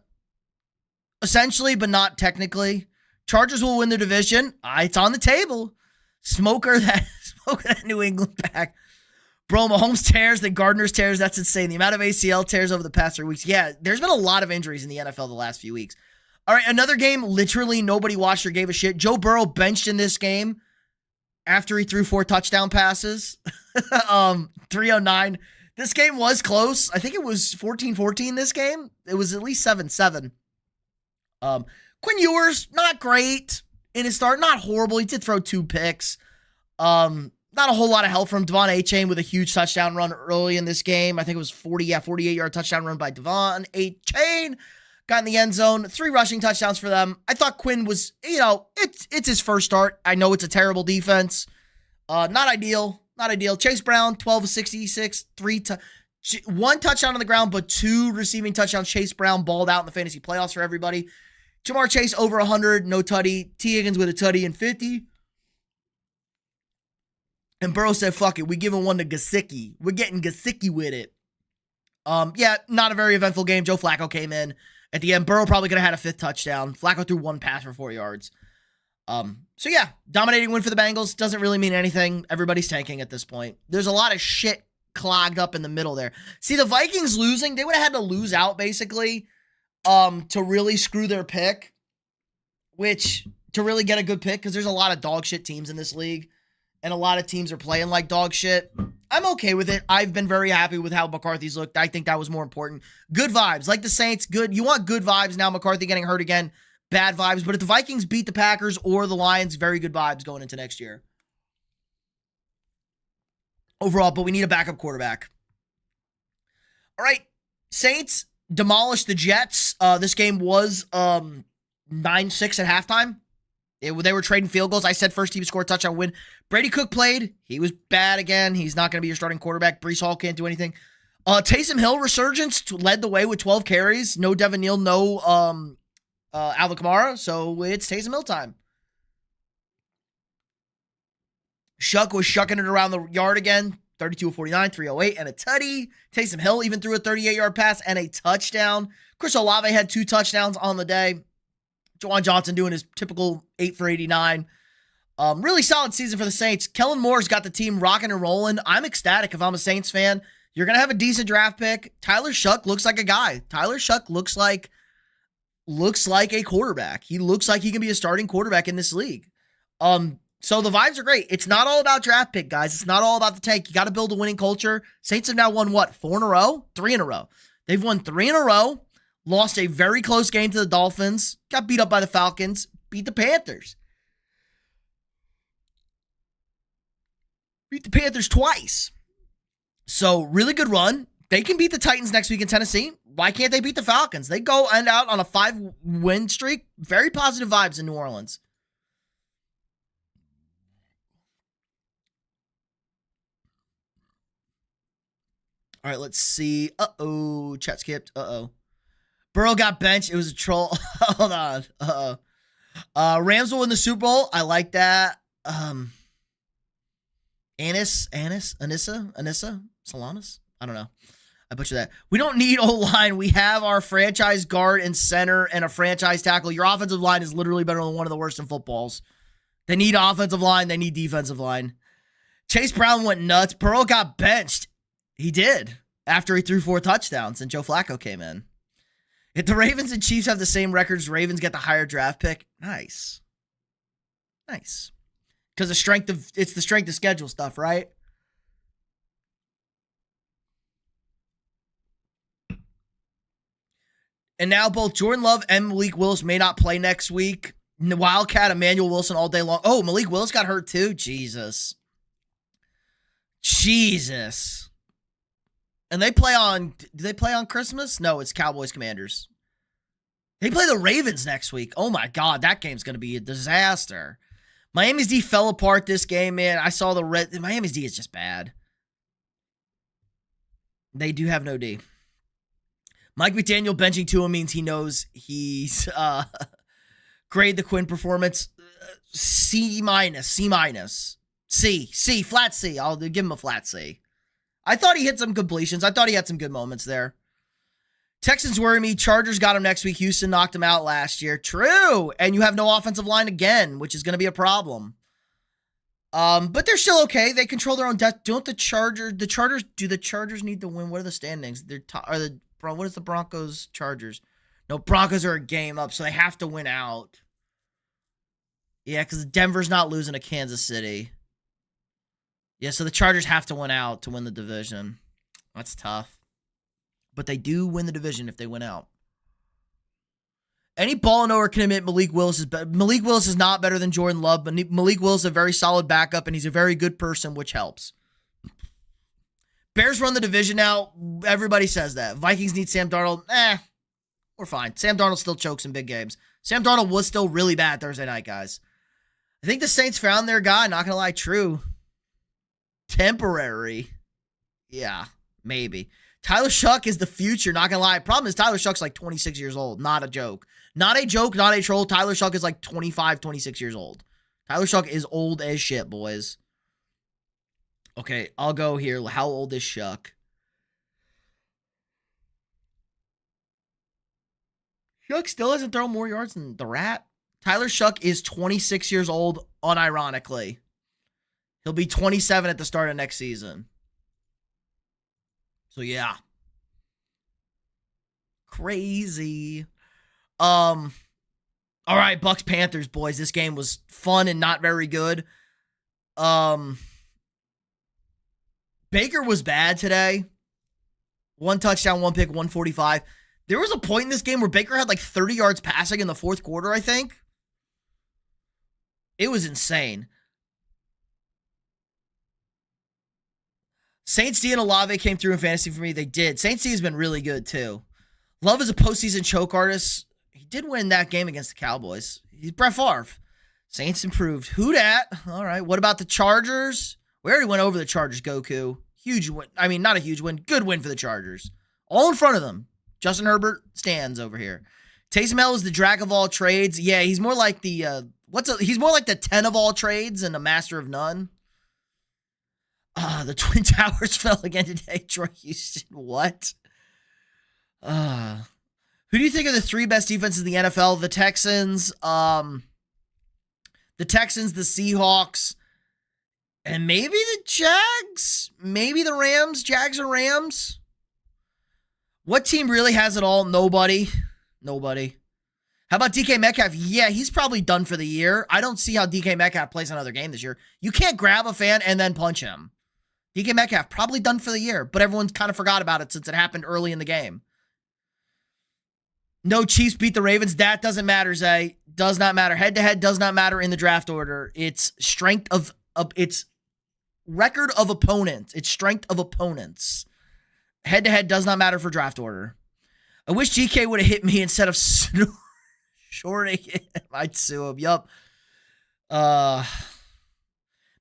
Essentially, but not technically. Chargers will win the division. It's on the table. Smoker that New England back. Bro, Mahomes tears, then Gardner's tears. That's insane. The amount of ACL tears over the past 3 weeks. Yeah, there's been a lot of injuries in the NFL the last few weeks. All right, another game literally nobody watched or gave a shit. Joe Burrow benched in this game after he threw 4 touchdown passes. 309. This game was close. I think it was 14-14 this game. It was at least 7-7. Quinn Ewers, not great in his start. Not horrible. He did throw 2 picks. Not a whole lot of help from Devon A-Chain with a huge touchdown run early in this game. I think it was 48-yard touchdown run by Devon A-Chain. Got in the end zone. 3 rushing touchdowns for them. I thought Quinn was, it's his first start. I know it's a terrible defense. Not ideal. Not ideal. Chase Brown, 12 of 66, 1 touchdown on the ground, but 2 receiving touchdowns. Chase Brown balled out in the fantasy playoffs for everybody. Jamar Chase over 100, no tutty. T. Higgins with a tutty and 50. And Burrow said, fuck it. We giving one to Gesicki. We're getting Gesicki with it. Yeah, not a very eventful game. Joe Flacco came in at the end. Burrow probably could have had a 5th touchdown. Flacco threw 1 pass for 4 yards. So yeah, dominating win for the Bengals. Doesn't really mean anything. Everybody's tanking at this point. There's a lot of shit clogged up in the middle there. See, the Vikings losing, they would have had to lose out basically to really screw their pick, which to really get a good pick, because there's a lot of dog shit teams in this league. And a lot of teams are playing like dog shit. I'm okay with it. I've been very happy with how McCarthy's looked. I think that was more important. Good vibes. Like the Saints, good. You want good vibes now. McCarthy getting hurt again. Bad vibes. But if the Vikings beat the Packers or the Lions, very good vibes going into next year. Overall, but we need a backup quarterback. All right. Saints demolished the Jets. This game was 9-6 at halftime. They were trading field goals. I said first team to score a touchdown win. Brady Cook played. He was bad again. He's not going to be your starting quarterback. Breece Hall can't do anything. Taysom Hill resurgence led the way with 12 carries. No Devin Neal, no Alvin Kamara. So it's Taysom Hill time. Shuck was shucking it around the yard again. 32 of 49, 308, and a tutty. Taysom Hill even threw a 38-yard pass and a touchdown. Chris Olave had 2 touchdowns on the day. Juwan Johnson doing his typical 8 for 89. Really solid season for the Saints. Kellen Moore's got the team rocking and rolling. I'm ecstatic if I'm a Saints fan. You're going to have a decent draft pick. Tyler Shuck looks like a guy. Tyler Shuck looks like a quarterback. He looks like he can be a starting quarterback in this league. So the vibes are great. It's not all about draft pick, guys. It's not all about the tank. You got to build a winning culture. Saints have now won, 4 in a row? 3 in a row. They've won 3 in a row. Lost a very close game to the Dolphins. Got beat up by the Falcons. Beat the Panthers. Beat the Panthers twice. So, really good run. They can beat the Titans next week in Tennessee. Why can't they beat the Falcons? They go end out on a 5-win streak. Very positive vibes in New Orleans. All right, let's see. Uh-oh. Chat skipped. Uh-oh. Burrow got benched. It was a troll. Hold on. Uh-oh. Rams will win the Super Bowl. I like that. Anissa? Solanas? I don't know. I butchered that. We don't need O-line. We have our franchise guard and center and a franchise tackle. Your offensive line is literally better than one of the worst in footballs. They need offensive line. They need defensive line. Chase Brown went nuts. Burrow got benched. He did after he threw 4 touchdowns and Joe Flacco came in. If the Ravens and Chiefs have the same records, Ravens get the higher draft pick. Nice. Nice. Because it's the strength of schedule stuff, right? And now both Jordan Love and Malik Willis may not play next week. Wildcat, Emmanuel Wilson all day long. Oh, Malik Willis got hurt too? Jesus. And do they play on Christmas? No, it's Cowboys Commanders. They play the Ravens next week. Oh my God, that game's going to be a disaster. Miami's D fell apart this game, man. I saw Miami's D is just bad. They do have no D. Mike McDaniel benching Tua means he knows he's grade the Quinn performance C-, C, flat C. I'll give him a flat C. I thought he hit some completions. I thought he had some good moments there. Texans worry me. Chargers got him next week. Houston knocked him out last year. True. And you have no offensive line again, which is going to be a problem. But they're still okay. They control their own death. Do the Chargers need to win? What are the standings? What is the Broncos Chargers? No, Broncos are a game up, so they have to win out. Yeah, because Denver's not losing to Kansas City. Yeah, so the Chargers have to win out to win the division. That's tough. But they do win the division if they win out. Any ball knower can admit Malik Willis is better. Malik Willis is not better than Jordan Love, but Malik Willis is a very solid backup, and he's a very good person, which helps. Bears run the division now. Everybody says that. Vikings need Sam Darnold. We're fine. Sam Darnold still chokes in big games. Sam Darnold was still really bad Thursday night, guys. I think the Saints found their guy. Not going to lie, true. Temporary. Yeah, maybe. Tyler Shuck is the future. Not going to lie. Problem is Tyler Shuck's like 26 years old. Not a joke. Not a joke, not a troll. Tyler Shuck is like 25, 26 years old. Tyler Shuck is old as shit, boys. Okay, I'll go here. How old is Shuck? Shuck still hasn't thrown more yards than the Rat. Tyler Shuck is 26 years old, unironically. He'll be 27 at the start of next season. So, yeah. Crazy. All right, Bucks Panthers, boys. This game was fun and not very good. Baker was bad today. 1 touchdown, 1 pick, 145. There was a point in this game where Baker had like 30 yards passing in the fourth quarter, I think. It was insane. Saints D and Olave came through in fantasy for me. They did. Saints D has been really good, too. Love is a postseason choke artist. He did win that game against the Cowboys. He's Brett Favre. Saints improved. Who dat? All right. What about the Chargers? We already went over the Chargers, Goku. Huge win. I mean, not a huge win. Good win for the Chargers. All in front of them. Justin Herbert stands over here. Taysom Hill is the jack of all trades. Yeah, he's more like the he's more like the 10 of all trades and a master of none. The Twin Towers fell again today. Troy Houston. What? Who do you think are the 3 best defenses in the NFL? The Texans, the Seahawks, and maybe the Jags? Maybe the Rams? Jags or Rams? What team really has it all? Nobody. Nobody. How about DK Metcalf? Yeah, he's probably done for the year. I don't see how DK Metcalf plays another game this year. You can't grab a fan and then punch him. DK Metcalf, probably done for the year, but everyone's kind of forgot about it since it happened early in the game. No, Chiefs beat the Ravens. That doesn't matter, Zay. Does not matter. Head-to-head does not matter in the draft order. It's strength of it's record of opponents. It's strength of opponents. Head-to-head does not matter for draft order. I wish GK would have hit me instead of shorting him. I'd sue him. Yup.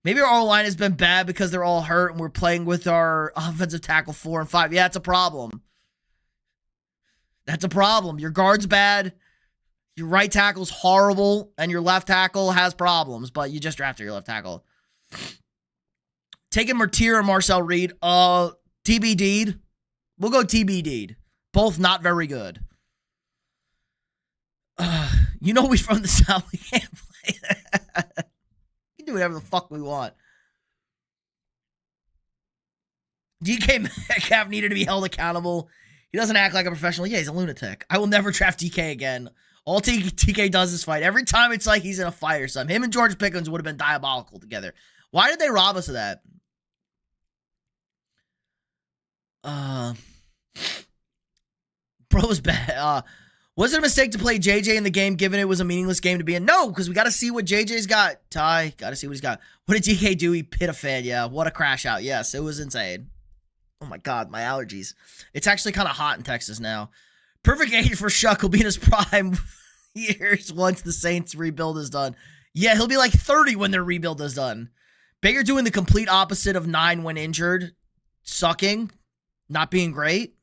Maybe our O-line has been bad because they're all hurt and we're playing with our offensive tackle 4 and 5. Yeah, it's a problem. That's a problem. Your guard's bad. Your right tackle's horrible. And your left tackle has problems. But you just drafted your left tackle. Taking Mertier or Marcel Reed. TBD'd. We'll go TBD'd. Both not very good. You know we from the South. We can't play that. We can do whatever the fuck we want. DK Metcalf needed to be held accountable. He doesn't act like a professional. Yeah, he's a lunatic. I will never draft DK again. All TK does is fight. Every time it's like he's in a fight or something. Him and George Pickens would have been diabolical together. Why did they rob us of that? Bro was bad. Was it a mistake to play JJ in the game given it was a meaningless game to be in? No, because we got to see what JJ's got. Ty, got to see what he's got. What did DK do? He pit a fan. Yeah, what a crash out. Yes, it was insane. Oh my God, my allergies. It's actually kind of hot in Texas now. Perfect age for Shuck. He'll be in his prime years once the Saints rebuild is done. Yeah, he'll be like 30 when their rebuild is done. Baker doing the complete opposite of 9 when injured. Sucking. Not being great.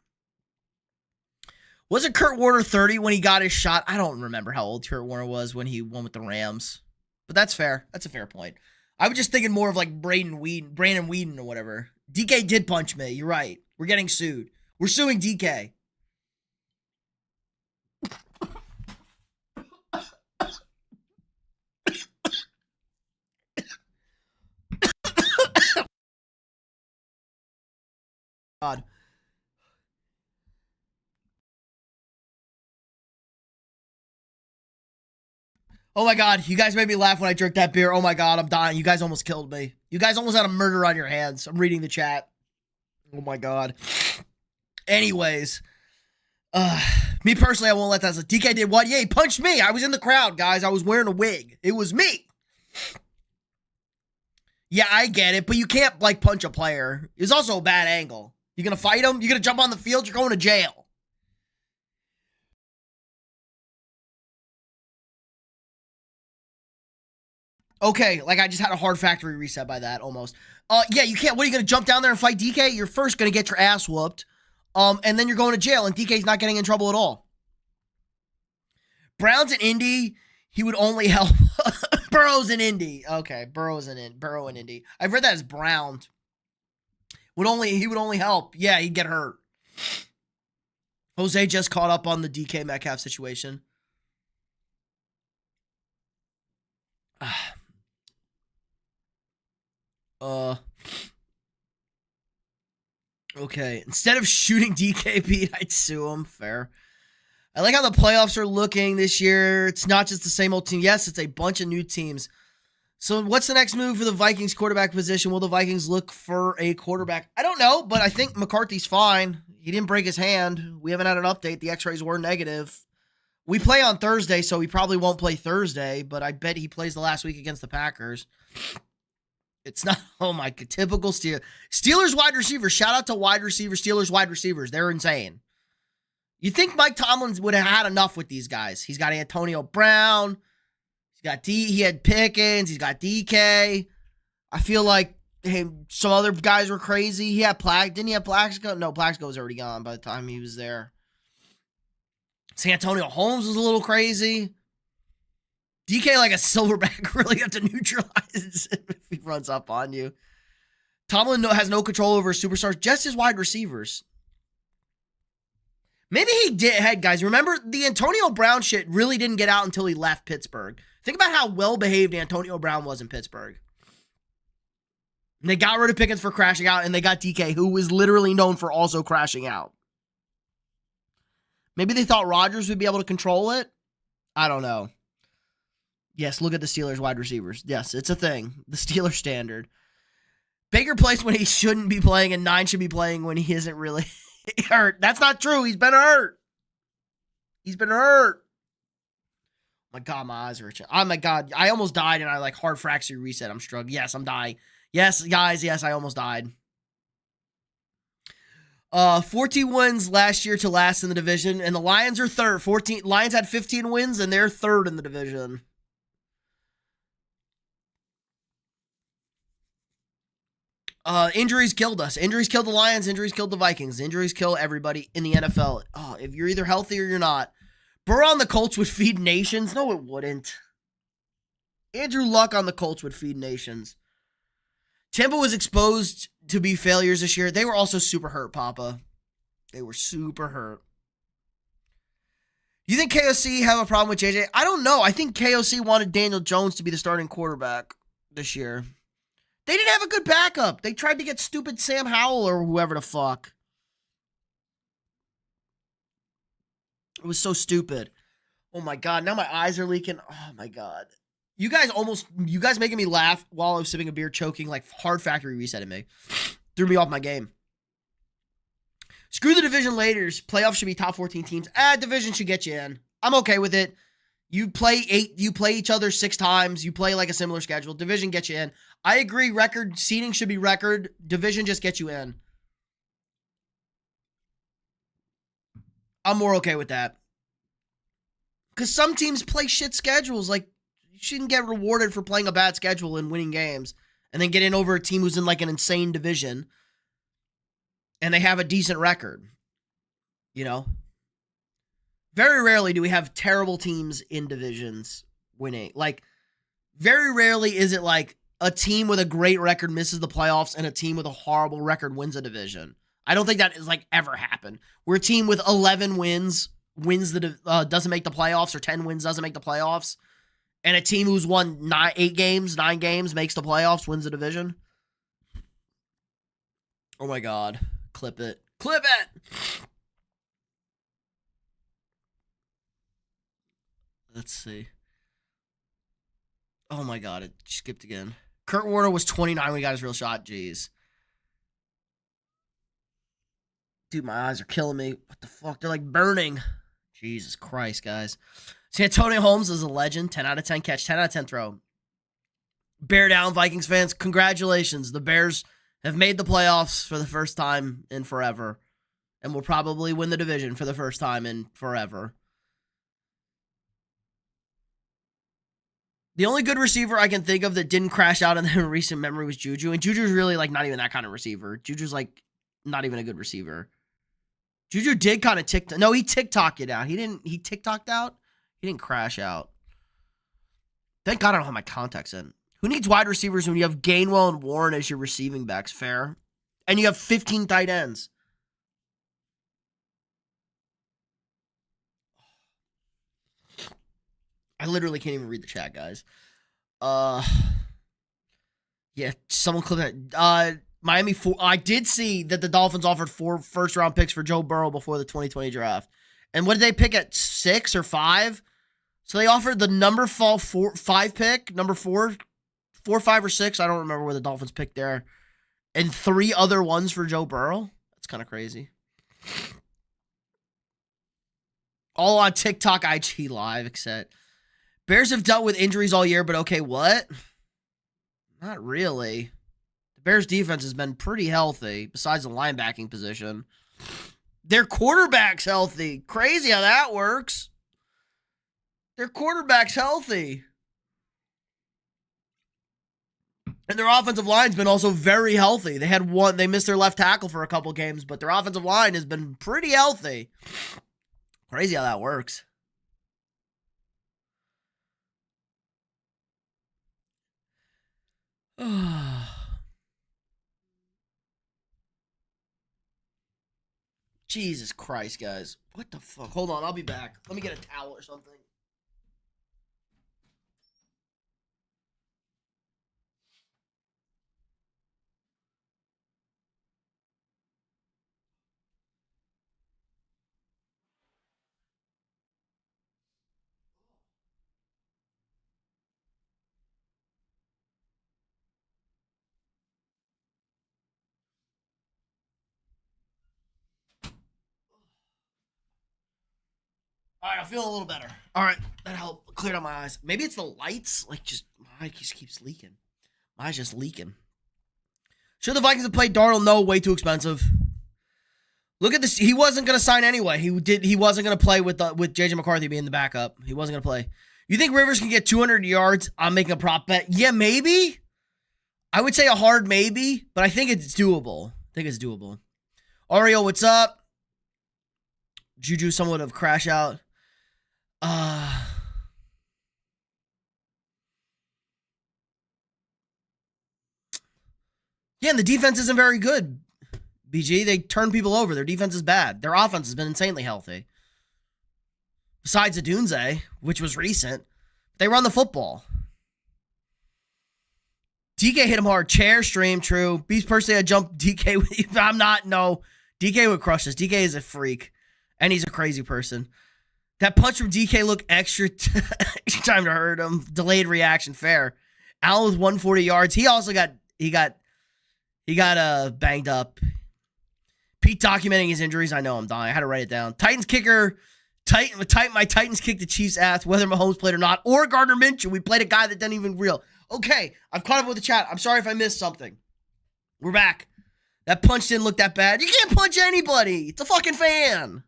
Wasn't Kurt Warner 30 when he got his shot? I don't remember how old Kurt Warner was when he won with the Rams. But that's fair. That's a fair point. I was just thinking more of like Brandon Whedon or whatever. DK did punch me. You're right. We're getting sued. We're suing DK. God. Oh my God, you guys made me laugh when I drank that beer. Oh my God, I'm dying. You guys almost killed me. You guys almost had a murder on your hands. I'm reading the chat. Oh my God. Anyways, me personally, I won't let that. DK did what? Yeah, he punched me. I was in the crowd, guys. I was wearing a wig. It was me. Yeah, I get it, but you can't like punch a player. It's also a bad angle. You gonna fight him? You gonna jump on the field? You're going to jail. Okay, like I just had a hard factory reset by that almost. Yeah, you can't. What are you gonna jump down there and fight DK? You're first gonna get your ass whooped, and then you're going to jail, and DK's not getting in trouble at all. Browns in Indy, he would only help. Burrow's in Indy. Okay, Burrow in Indy. I've read that as Brown. He would only help. Yeah, he'd get hurt. Jose just caught up on the DK Metcalf situation. Okay. Instead of shooting DK Pete, I'd sue him. Fair. I like how the playoffs are looking this year. It's not just the same old team. Yes, it's a bunch of new teams. So what's the next move for the Vikings quarterback position? Will the Vikings look for a quarterback? I don't know, but I think McCarthy's fine. He didn't break his hand. We haven't had an update. The x-rays were negative. We play on Thursday, so he probably won't play Thursday, but I bet he plays the last week against the Packers. It's not, oh my God, typical Steelers wide receivers. Shout out to wide receivers, Steelers wide receivers. They're insane. You think Mike Tomlin would have had enough with these guys? He's got Antonio Brown. He had Pickens. He's got DK. I feel like some other guys were crazy. He had Didn't he have Plaxico? No, Plaxico was already gone by the time he was there. Antonio Holmes was a little crazy. DK like a silverback. Really have to neutralize if he runs up on you. Tomlin has no control over his superstars, just his wide receivers. Maybe he did. Guys, remember the Antonio Brown shit really didn't get out until he left Pittsburgh. Think about how well-behaved Antonio Brown was in Pittsburgh. And they got rid of Pickens for crashing out, and they got DK, who was literally known for also crashing out. Maybe they thought Rodgers would be able to control it. I don't know. Yes, look at the Steelers wide receivers. Yes, it's a thing. The Steelers standard. Baker plays when he shouldn't be playing, and 9 should be playing when he isn't really hurt. That's not true. He's been hurt. He's been hurt. Oh my God, my eyes are itching. Oh my God, I almost died, and I like hard fracture reset. I'm struggling. Yes, I'm dying. Yes, guys, yes, I almost died. 14 wins last year to last in the division, and the Lions are third. Lions had 15 wins, and they're third in the division. Injuries killed us. Injuries killed the Lions. Injuries killed the Vikings. Injuries kill everybody in the NFL. Oh, if you're either healthy or you're not. Burrow on the Colts would feed nations. No, it wouldn't. Andrew Luck on the Colts would feed nations. Tampa was exposed to be failures this year. They were also super hurt, Papa. They were super hurt. You think KOC have a problem with JJ? I don't know. I think KOC wanted Daniel Jones to be the starting quarterback this year. They didn't have a good backup. They tried to get stupid Sam Howell or whoever the fuck. It was so stupid. Oh my God. Now my eyes are leaking. Oh my God. You guys making me laugh while I was sipping a beer, choking like hard factory resetting me. Threw me off my game. Screw the division leaders. Playoffs should be top 14 teams. Division should get you in. I'm okay with it. You play each other 6 times. You play like a similar schedule. Division gets you in. I agree. Record seeding should be record. Division just gets you in. I'm more okay with that. Because some teams play shit schedules. Like, you shouldn't get rewarded for playing a bad schedule and winning games and then get in over a team who's in like an insane division and they have a decent record. You know? Very rarely do we have terrible teams in divisions winning. Like, very rarely is it like a team with a great record misses the playoffs and a team with a horrible record wins a division. I don't think that is like ever happened. Where a team with 11 wins doesn't make the playoffs, or 10 wins doesn't make the playoffs, and a team who's won 9 games makes the playoffs, wins the division. Oh my God. Clip it. Clip it! Let's see. Oh my God, it skipped again. Kurt Warner was 29 when he got his real shot. Jeez. Dude, my eyes are killing me. What the fuck? They're like burning. Jesus Christ, guys. Santonio Holmes is a legend. 10 out of 10 catch, 10 out of 10 throw. Bear down, Vikings fans. Congratulations. The Bears have made the playoffs for the first time in forever and will probably win the division for the first time in forever. The only good receiver I can think of that didn't crash out in recent memory was Juju. And Juju's really like not even that kind of receiver. Juju's like not even a good receiver. Juju did kind of TikTok. No, he TikToked it out. He TikToked out. He didn't crash out. Thank God I don't have my contacts in. Who needs wide receivers when you have Gainwell and Warren as your receiving backs? Fair. And you have 15 tight ends. I literally can't even read the chat, guys. Yeah, someone click that. Miami 4. I did see that the Dolphins offered 4 first-round picks for Joe Burrow before the 2020 draft. And what did they pick at 6 or 5? So they offered the number 5 pick, number 4, 5, or 6. I don't remember where the Dolphins picked there. And 3 other ones for Joe Burrow. That's kind of crazy. All on TikTok, IG Live, except Bears have dealt with injuries all year, but okay, what? Not really. The Bears defense has been pretty healthy, besides the linebacking position. Their quarterback's healthy. Crazy how that works. Their quarterback's healthy. And their offensive line's been also very healthy. They missed their left tackle for a couple games, but their offensive line has been pretty healthy. Crazy how that works. Jesus Christ, guys. What the fuck? Hold on, I'll be back. Let me get a towel or something. All right, I'm feeling a little better. All right, that helped. Cleared out my eyes. Maybe it's the lights. Like, just my eye just keeps leaking. My eye's just leaking. Should the Vikings have played Darnold? No, way too expensive. Look at this. He wasn't going to sign anyway. He wasn't going to play with JJ McCarthy being the backup. He wasn't going to play. You think Rivers can get 200 yards? I'm making a prop bet. Yeah, maybe. I would say a hard maybe, but I think it's doable. Ariel, what's up? Juju somewhat of crash out. Yeah, and the defense isn't very good. BG, they turn people over. Their defense is bad. Their offense has been insanely healthy. Besides Adunze, which was recent, they run the football. DK hit him hard. Chair stream, true. Beast personally, I jumped DK with you. I'm not, no. DK would crush us. DK is a freak. And he's a crazy person. That punch from DK looked extra time to hurt him. Delayed reaction, fair. Allen with 140 yards. He also got banged up. Pete documenting his injuries. I know I'm dying. I had to write it down. Titans kicker. My Titans kicked the Chiefs' ass, whether Mahomes played or not, or Gardner Minshew. We played a guy that didn't even real. Okay, I've caught up with the chat. I'm sorry if I missed something. We're back. That punch didn't look that bad. You can't punch anybody. It's a fucking fan.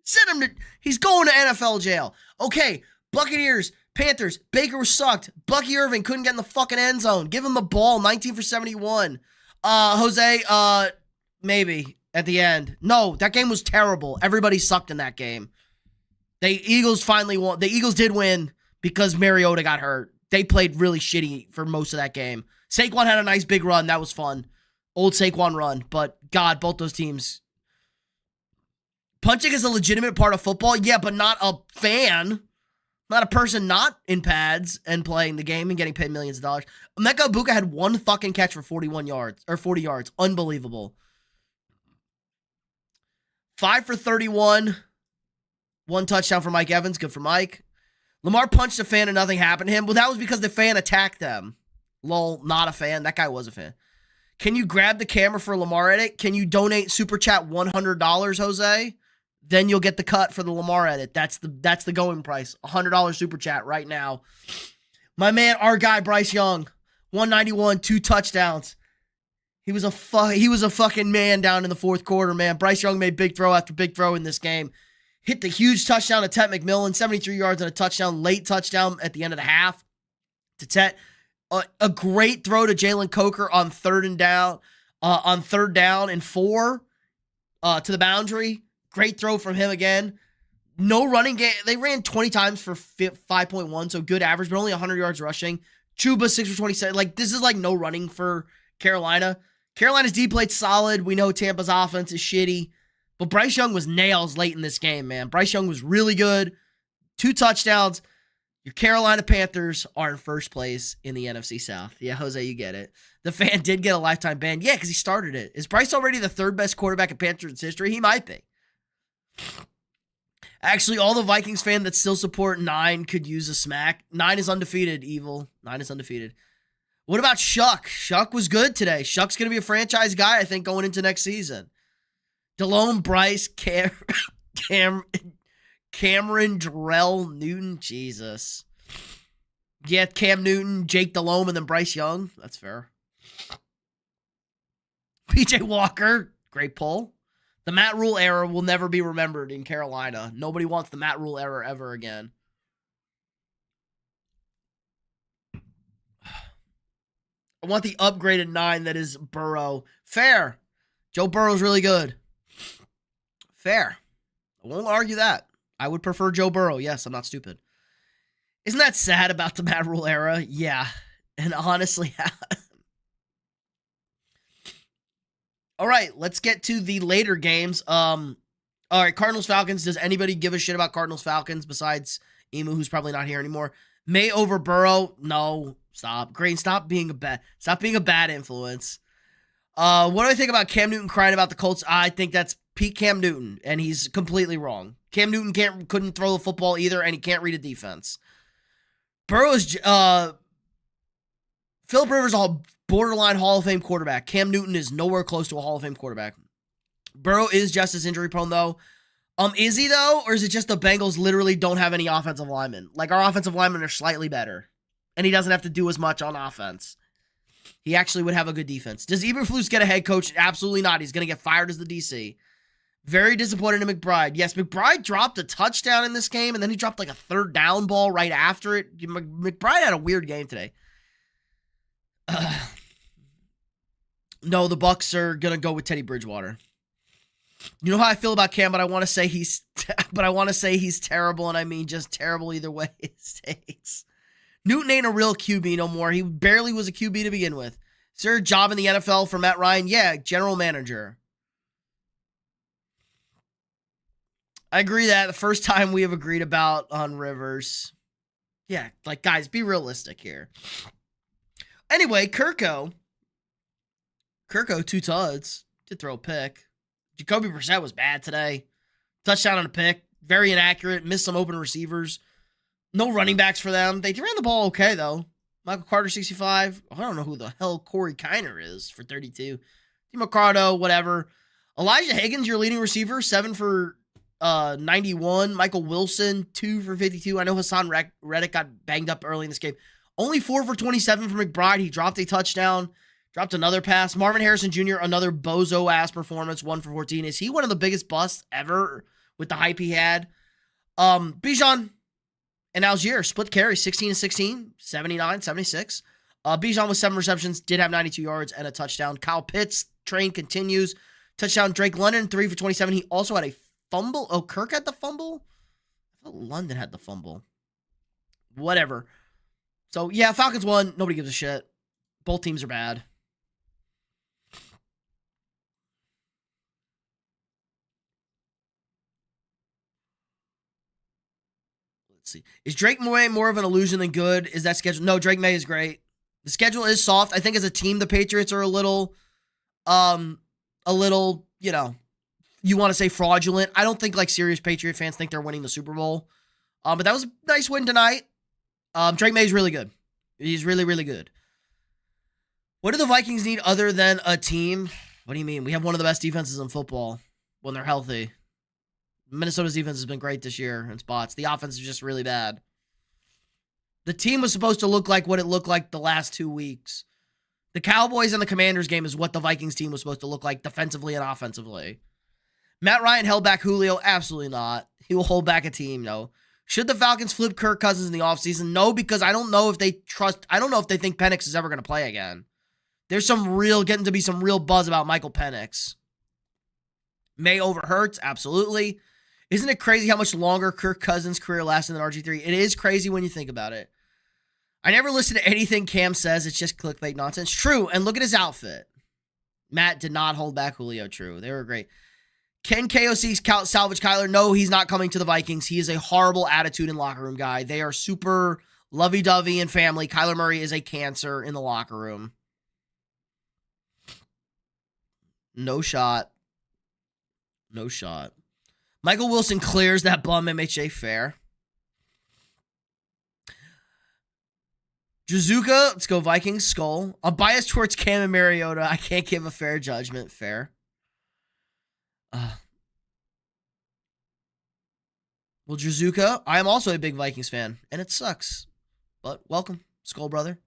Send him to. He's going to NFL jail. Okay, Buccaneers, Panthers. Baker was sucked. Bucky Irving couldn't get in the fucking end zone. Give him the ball. 19 for 71. Jose, maybe at the end. No, that game was terrible. Everybody sucked in that game. The Eagles finally won. The Eagles did win because Mariota got hurt. They played really shitty for most of that game. Saquon had a nice big run. That was fun. Old Saquon run. But, God, both those teams. Punching is a legitimate part of football. Yeah, but not a fan. Not a person not in pads and playing the game and getting paid millions of dollars. Emeka Ibuka had one fucking catch for 41 yards. Or 40 yards. Unbelievable. 5 for 31. One touchdown for Mike Evans. Good for Mike. Lamar punched a fan and nothing happened to him. Well, that was because the fan attacked them. Lol, not a fan. That guy was a fan. Can you grab the camera for Lamar edit? Can you donate Super Chat $100, Jose? Then you'll get the cut for the Lamar edit. That's the going price. $100 Super Chat right now. My man, our guy, Bryce Young. 191, 2 touchdowns. He was a fucking man down in the fourth quarter, man. Bryce Young made big throw after big throw in this game. Hit the huge touchdown to Tet McMillan, 73 yards and a touchdown, late touchdown at the end of the half to Tet. A great throw to Jalen Coker on third down and 4 to the boundary. Great throw from him again. No running game. They ran 20 times for 5.1, so good average, but only 100 yards rushing. Chuba, 6 for 27. Like, this is like no running for Carolina. Carolina's D played solid. We know Tampa's offense is shitty. But Bryce Young was nails late in this game, man. Bryce Young was really good. 2 touchdowns. Your Carolina Panthers are in first place in the NFC South. Yeah, Jose, you get it. The fan did get a lifetime ban. Yeah, because he started it. Is Bryce already the 3rd best quarterback in Panthers history? He might be. Actually, all the Vikings fans that still support 9 could use a smack. 9 is undefeated, Evil. 9 is undefeated. What about Shuck? Shuck was good today. Shuck's going to be a franchise guy, I think, going into next season. Delone, Bryce, Cameron, Darrell, Newton. Jesus. Yeah, Cam Newton, Jake Delhomme, and then Bryce Young. That's fair. PJ Walker. Great pull. The Matt Rule era will never be remembered in Carolina. Nobody wants the Matt Rule era ever again. I want the upgraded 9 that is Burrow. Fair. Joe Burrow's really good. Fair. I won't argue that. I would prefer Joe Burrow. Yes, I'm not stupid. Isn't that sad about the Matt Rule era? Yeah. And honestly, all right, let's get to the later games. All right, Cardinals-Falcons. Does anybody give a shit about Cardinals-Falcons besides Emu, who's probably not here anymore? May over Burrow? No. Stop. Green, stop being a bad influence. What do I think about Cam Newton crying about the Colts? I think that's peak Cam Newton, and he's completely wrong. Cam Newton couldn't throw the football either, and he can't read a defense. Burrow is Phillip Rivers is a borderline Hall of Fame quarterback. Cam Newton is nowhere close to a Hall of Fame quarterback. Burrow is just as injury prone though. Is he though, or is it just the Bengals literally don't have any offensive linemen? Like, our offensive linemen are slightly better, and he doesn't have to do as much on offense. He actually would have a good defense. Does Eberflus get a head coach? Absolutely not. He's going to get fired as the DC. Very disappointed in McBride. Yes, McBride dropped a touchdown in this game, and then he dropped like a 3rd down ball right after it. McBride had a weird game today. No, the Bucks are going to go with Teddy Bridgewater. You know how I feel about Cam, but I want to say he's terrible, and I mean just terrible either way it takes. Newton ain't a real QB no more. He barely was a QB to begin with. Is there a job in the NFL for Matt Ryan? Yeah, general manager. I agree that the first time we have agreed about on Rivers. Yeah, like, guys, be realistic here. Anyway, Kirko, 2 tuds. Did throw a pick. Jacoby Brissett was bad today. Touchdown on a pick. Very inaccurate. Missed some open receivers. No running backs for them. They ran the ball okay, though. Michael Carter, 65. I don't know who the hell Corey Kiner is for 32. Mercado, whatever. Elijah Higgins, your leading receiver, 7 for 91. Michael Wilson, 2 for 52. I know Hassan Reddick got banged up early in this game. Only 4 for 27 for McBride. He dropped a touchdown. Dropped another pass. Marvin Harrison Jr., another bozo-ass performance, 1 for 14. Is he one of the biggest busts ever with the hype he had? Bijan and Algier split carry, 16-16, 79, 76. Bijan with 7 receptions, did have 92 yards and a touchdown. Kyle Pitts, train continues. Touchdown. Drake London, 3 for 27. He also had a fumble. Oh, Kirk had the fumble? I thought London had the fumble. Whatever. So, yeah, Falcons won. Nobody gives a shit. Both teams are bad. Let's see. Is Drake May more of an illusion than good? Is that schedule? No, Drake May is great. The schedule is soft. I think as a team, the Patriots are a little, you know, you want to say fraudulent. I don't think like serious Patriot fans think they're winning the Super Bowl. But that was a nice win tonight. Drake May is really good. He's really, really good. What do the Vikings need other than a team? What do you mean? We have one of the best defenses in football when they're healthy. Minnesota's defense has been great this year in spots. The offense is just really bad. The team was supposed to look like what it looked like the last 2 weeks. The Cowboys and the Commanders game is what the Vikings team was supposed to look like defensively and offensively. Matt Ryan held back Julio? Absolutely not. He will hold back a team, no. Should the Falcons flip Kirk Cousins in the offseason? No, because I don't know if they think Penix is ever going to play again. There's getting to be some real buzz about Michael Penix. May over Hurts? Absolutely. Isn't it crazy how much longer Kirk Cousins' career lasted than RG3? It is crazy when you think about it. I never listen to anything Cam says. It's just clickbait nonsense. True, and look at his outfit. Matt did not hold back Julio. True, they were great. Can KOC salvage Kyler? No, he's not coming to the Vikings. He is a horrible attitude and locker room guy. They are super lovey-dovey and family. Kyler Murray is a cancer in the locker room. No shot. No shot. Michael Wilson clears that bum MHA fair. Jazuka, let's go Vikings, Skull. I'm biased towards Cam and Mariota. I can't give a fair judgment. Fair. Well, Jazuka, I am also a big Vikings fan, and it sucks. But welcome, Skull Brother.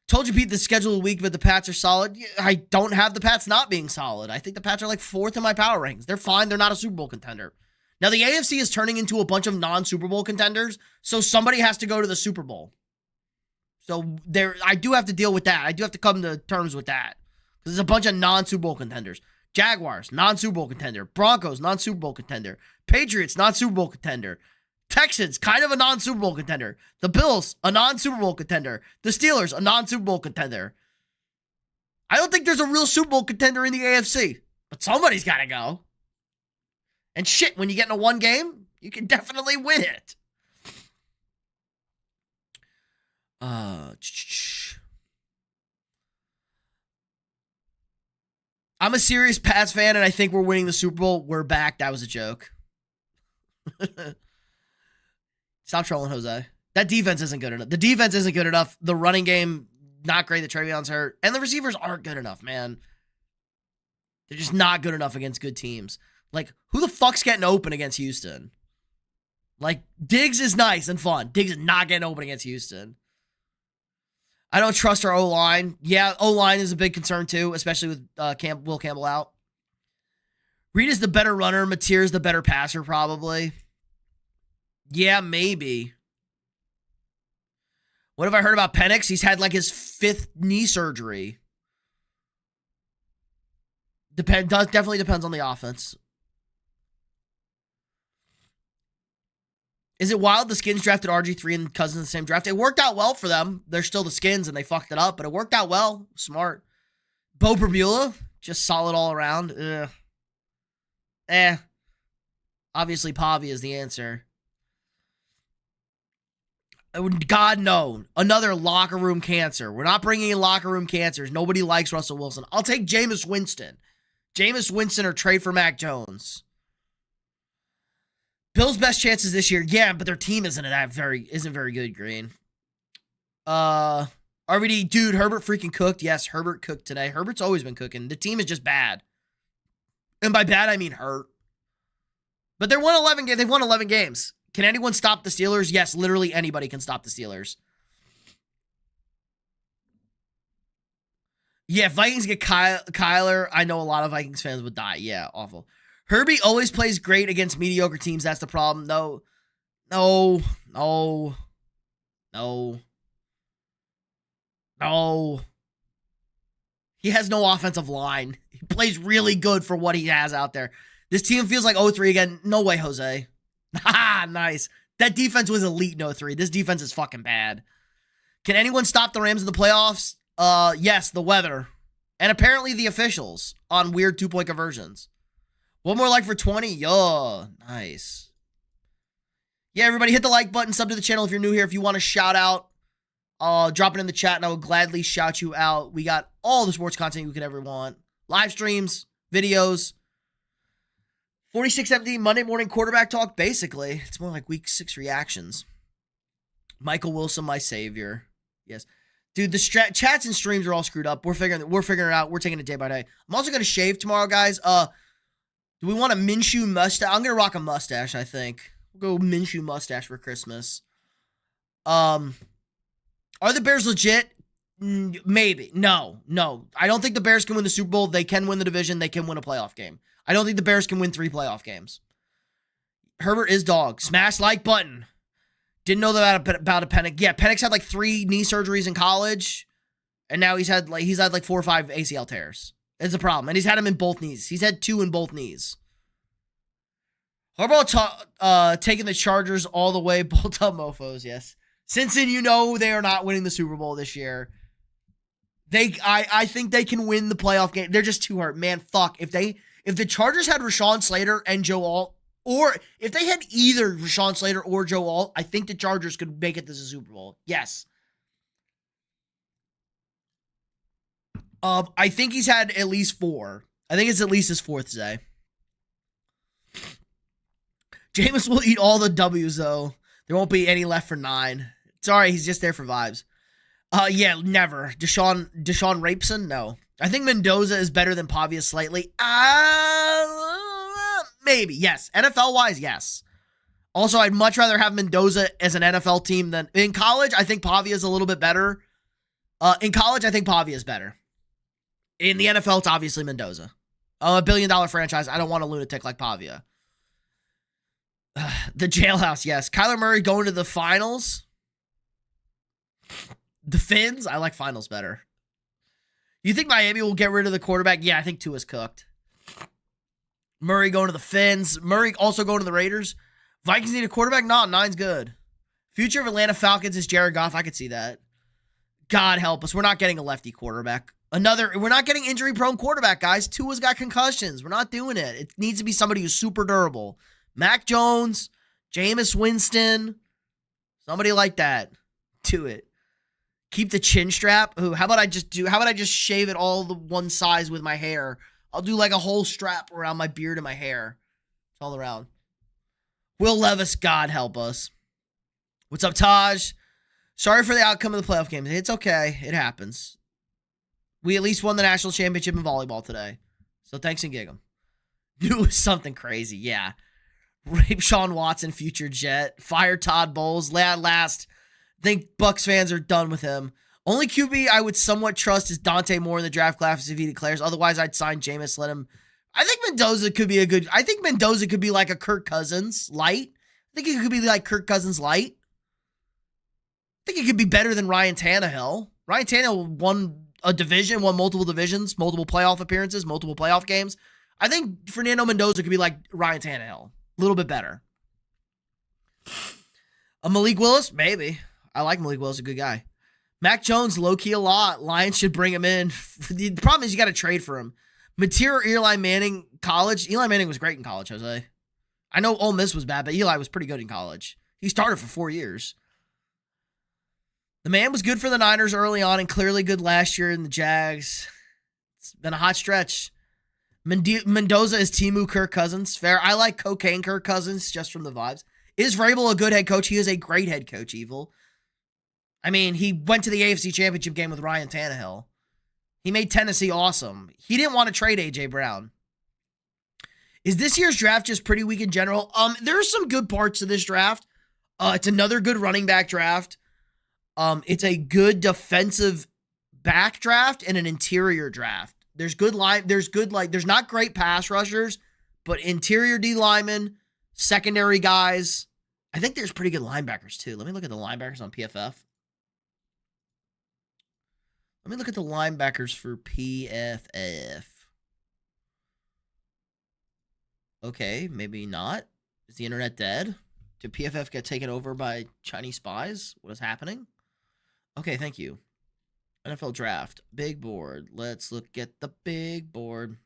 Told you, Pete, the schedule of the week, but the Pats are solid. I don't have the Pats not being solid. I think the Pats are like 4th in my power rankings. They're fine. They're not a Super Bowl contender. Now, the AFC is turning into a bunch of non-Super Bowl contenders, so somebody has to go to the Super Bowl. So I do have to deal with that. I do have to come to terms with that. Because there's a bunch of non-Super Bowl contenders. Jaguars, non-Super Bowl contender. Broncos, non-Super Bowl contender. Patriots, non-Super Bowl contender. Texans, kind of a non-Super Bowl contender. The Bills, a non-Super Bowl contender. The Steelers, a non-Super Bowl contender. I don't think there's a real Super Bowl contender in the AFC. But somebody's got to go. And shit, when you get into one game, you can definitely win it. I'm a serious Pats fan, and I think we're winning the Super Bowl. We're back. That was a joke. Stop trolling, Jose. That defense isn't good enough. The defense isn't good enough. The running game, not great. The Trevion's hurt. And the receivers aren't good enough, man. They're just not good enough against good teams. Like, who the fuck's getting open against Houston? Like, Diggs is nice and fun. Diggs is not getting open against Houston. I don't trust our O-line. Yeah, O-line is a big concern too, especially with Will Campbell out. Reed is the better runner. Mateer is the better passer, probably. Yeah, maybe. What have I heard about Penix? He's had like his 5th knee surgery. Definitely depends on the offense. Is it wild the Skins drafted RG3 and Cousins in the same draft? It worked out well for them. They're still the Skins and they fucked it up, but it worked out well. Smart. Bo Perbula, just solid all around. Obviously, Pavia is the answer. God, no. Another locker room cancer. We're not bringing in locker room cancers. Nobody likes Russell Wilson. I'll take Jameis Winston. Jameis Winston or trade for Mac Jones. Bills' best chances this year. Yeah, but their team isn't very good, Green. RVD, dude, Herbert freaking cooked. Yes, Herbert cooked today. Herbert's always been cooking. The team is just bad. And by bad, I mean hurt. But they've won 11 games. Can anyone stop the Steelers? Yes, literally anybody can stop the Steelers. Yeah, if Vikings get Kyler, I know a lot of Vikings fans would die. Yeah, awful. Herbie always plays great against mediocre teams. That's the problem. No. He has no offensive line. He plays really good for what he has out there. This team feels like 0-3 again. No way, Jose. Ha, nice. That defense was elite in 0-3. This defense is fucking bad. Can anyone stop the Rams in the playoffs? Yes, the weather. And apparently the officials on weird 2-point conversions. One more like for 20. Yo, nice. Yeah, everybody hit the like button, sub to the channel if you're new here. If you want to shout out, drop it in the chat and I will gladly shout you out. We got all the sports content you could ever want. Live streams, videos. 46 empty Monday morning quarterback talk, basically. It's more like week 6 reactions. Michael Wilson, my savior. Yes. Dude, the chats and streams are all screwed up. We're figuring it out. We're taking it day by day. I'm also going to shave tomorrow, guys. Do we want a Minshew mustache? I'm going to rock a mustache, I think. We'll go Minshew mustache for Christmas. Are the Bears legit? Maybe. No. I don't think the Bears can win the Super Bowl. They can win the division. They can win a playoff game. I don't think the Bears can win 3 playoff games. Herbert is dog. Smash like button. Didn't know that about a Penix. Yeah, Penix had like 3 knee surgeries in college, and now he's had like 4 or 5 ACL tears. It's a problem, and he's had them in both knees. He's had 2 in both knees. Harbaugh taking the Chargers all the way. Bolt up mofos, yes. Simpson, you know they are not winning the Super Bowl this year. I think they can win the playoff game. They're just too hurt. Man, fuck. If the Chargers had Rashawn Slater and Joe Alt, or if they had either Rashawn Slater or Joe Alt, I think the Chargers could make it to the Super Bowl. Yes. I think he's had at least 4. I think it's at least his 4th today. Jameis will eat all the W's, though. There won't be any left for 9. Sorry, he's just there for vibes. Yeah, never. Deshaun Rapeson? No. I think Mendoza is better than Pavia slightly. Maybe, yes. NFL-wise, yes. Also, I'd much rather have Mendoza as an NFL team than... In college, I think Pavia is a little bit better. In college, I think Pavia is better. In the NFL, it's obviously Mendoza. A $1 billion franchise. I don't want a lunatic like Pavia. The jailhouse, yes. Kyler Murray going to the finals. The Fins? I like finals better. You think Miami will get rid of the quarterback? Yeah, I think Tua's cooked. Murray going to the Fins. Murray also going to the Raiders. Vikings need a quarterback? No, 9's good. Future of Atlanta Falcons is Jared Goff. I could see that. God help us. We're not getting a lefty quarterback. We're not getting injury-prone quarterback, guys. Tua's got concussions. We're not doing it. It needs to be somebody who's super durable. Mac Jones, Jameis Winston, somebody like that. Do it. Keep the chin strap. How about I just shave it all the one size with my hair? I'll do like a whole strap around my beard and my hair. It's all around. Will Levis, God help us. What's up, Taj? Sorry for the outcome of the playoff game. It's okay. It happens. We at least won the national championship in volleyball today. So thanks and gig 'em. Knew it was something crazy. Yeah. Rape Sean Watson, future Jet. Fire Todd Bowles. Last. I think Bucks fans are done with him. Only QB I would somewhat trust is Dante Moore in the draft class if he declares. Otherwise, I'd sign Jameis. Let him. I think Mendoza could be like a Kirk Cousins light. I think he could be like Kirk Cousins light. I think he could be better than Ryan Tannehill. Ryan Tannehill won a division, won multiple divisions, multiple playoff appearances, multiple playoff games. I think Fernando Mendoza could be like Ryan Tannehill. A little bit better. Malik Willis? Maybe. I like Malik Willis, a good guy. Mac Jones, low-key a lot. Lions should bring him in. The problem is you got to trade for him. Mateer or Eli Manning, college? Eli Manning was great in college, Jose. I know Ole Miss was bad, but Eli was pretty good in college. He started for 4 years. The man was good for the Niners early on and clearly good last year in the Jags. It's been a hot stretch. Mendoza is Temu Kirk Cousins. Fair. I like cocaine Kirk Cousins just from the vibes. Is Vrabel a good head coach? He is a great head coach, Evil. I mean, he went to the AFC Championship game with Ryan Tannehill. He made Tennessee awesome. He didn't want to trade A.J. Brown. Is this year's draft just pretty weak in general? There are some good parts to this draft. It's another good running back draft. It's a good defensive back draft and an interior draft. There's not great pass rushers, but interior D linemen, secondary guys. I think there's pretty good linebackers too. Let me look at the linebackers on PFF. Let me look at the linebackers for PFF. Okay, maybe not. Is the internet dead? Did PFF get taken over by Chinese spies? What is happening? Okay, thank you. NFL draft. Big board. Let's look at the big board.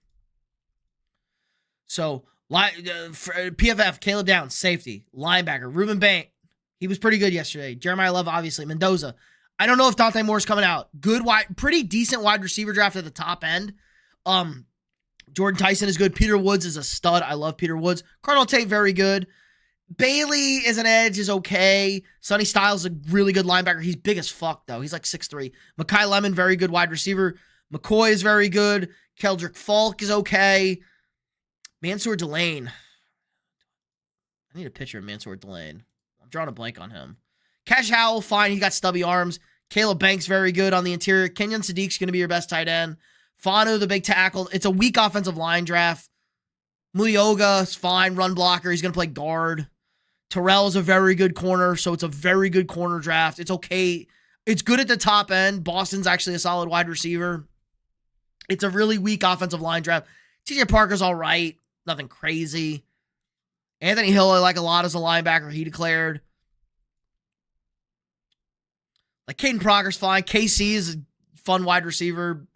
So, PFF, Caleb Downs, safety. Linebacker, Ruben Bank. He was pretty good yesterday. Jeremiah Love, obviously. Mendoza. I don't know if Dante Moore's coming out. Pretty decent wide receiver draft at the top end. Jordan Tyson is good. Peter Woods is a stud. I love Peter Woods. Cardinal Tate, very good. Bailey is an edge, is okay. Sonny Styles is a really good linebacker. He's big as fuck, though. He's like 6'3". Mekhi Lemon, very good wide receiver. McCoy is very good. Keldrick Falk is okay. Mansour Delane. I need a picture of Mansour Delane. I'm drawing a blank on him. Cash Howell, fine. He got stubby arms. Caleb Banks, very good on the interior. Kenyon Sadiq's going to be your best tight end. Fanu, the big tackle. It's a weak offensive line draft. Mulioga is fine. Run blocker. He's going to play guard. Terrell is a very good corner, so it's a very good corner draft. It's okay. It's good at the top end. Boston's actually a solid wide receiver. It's a really weak offensive line draft. TJ Parker's all right. Nothing crazy. Anthony Hill, I like a lot as a linebacker. He declared. Like, Caden Proctor's fine. KC is a fun wide receiver.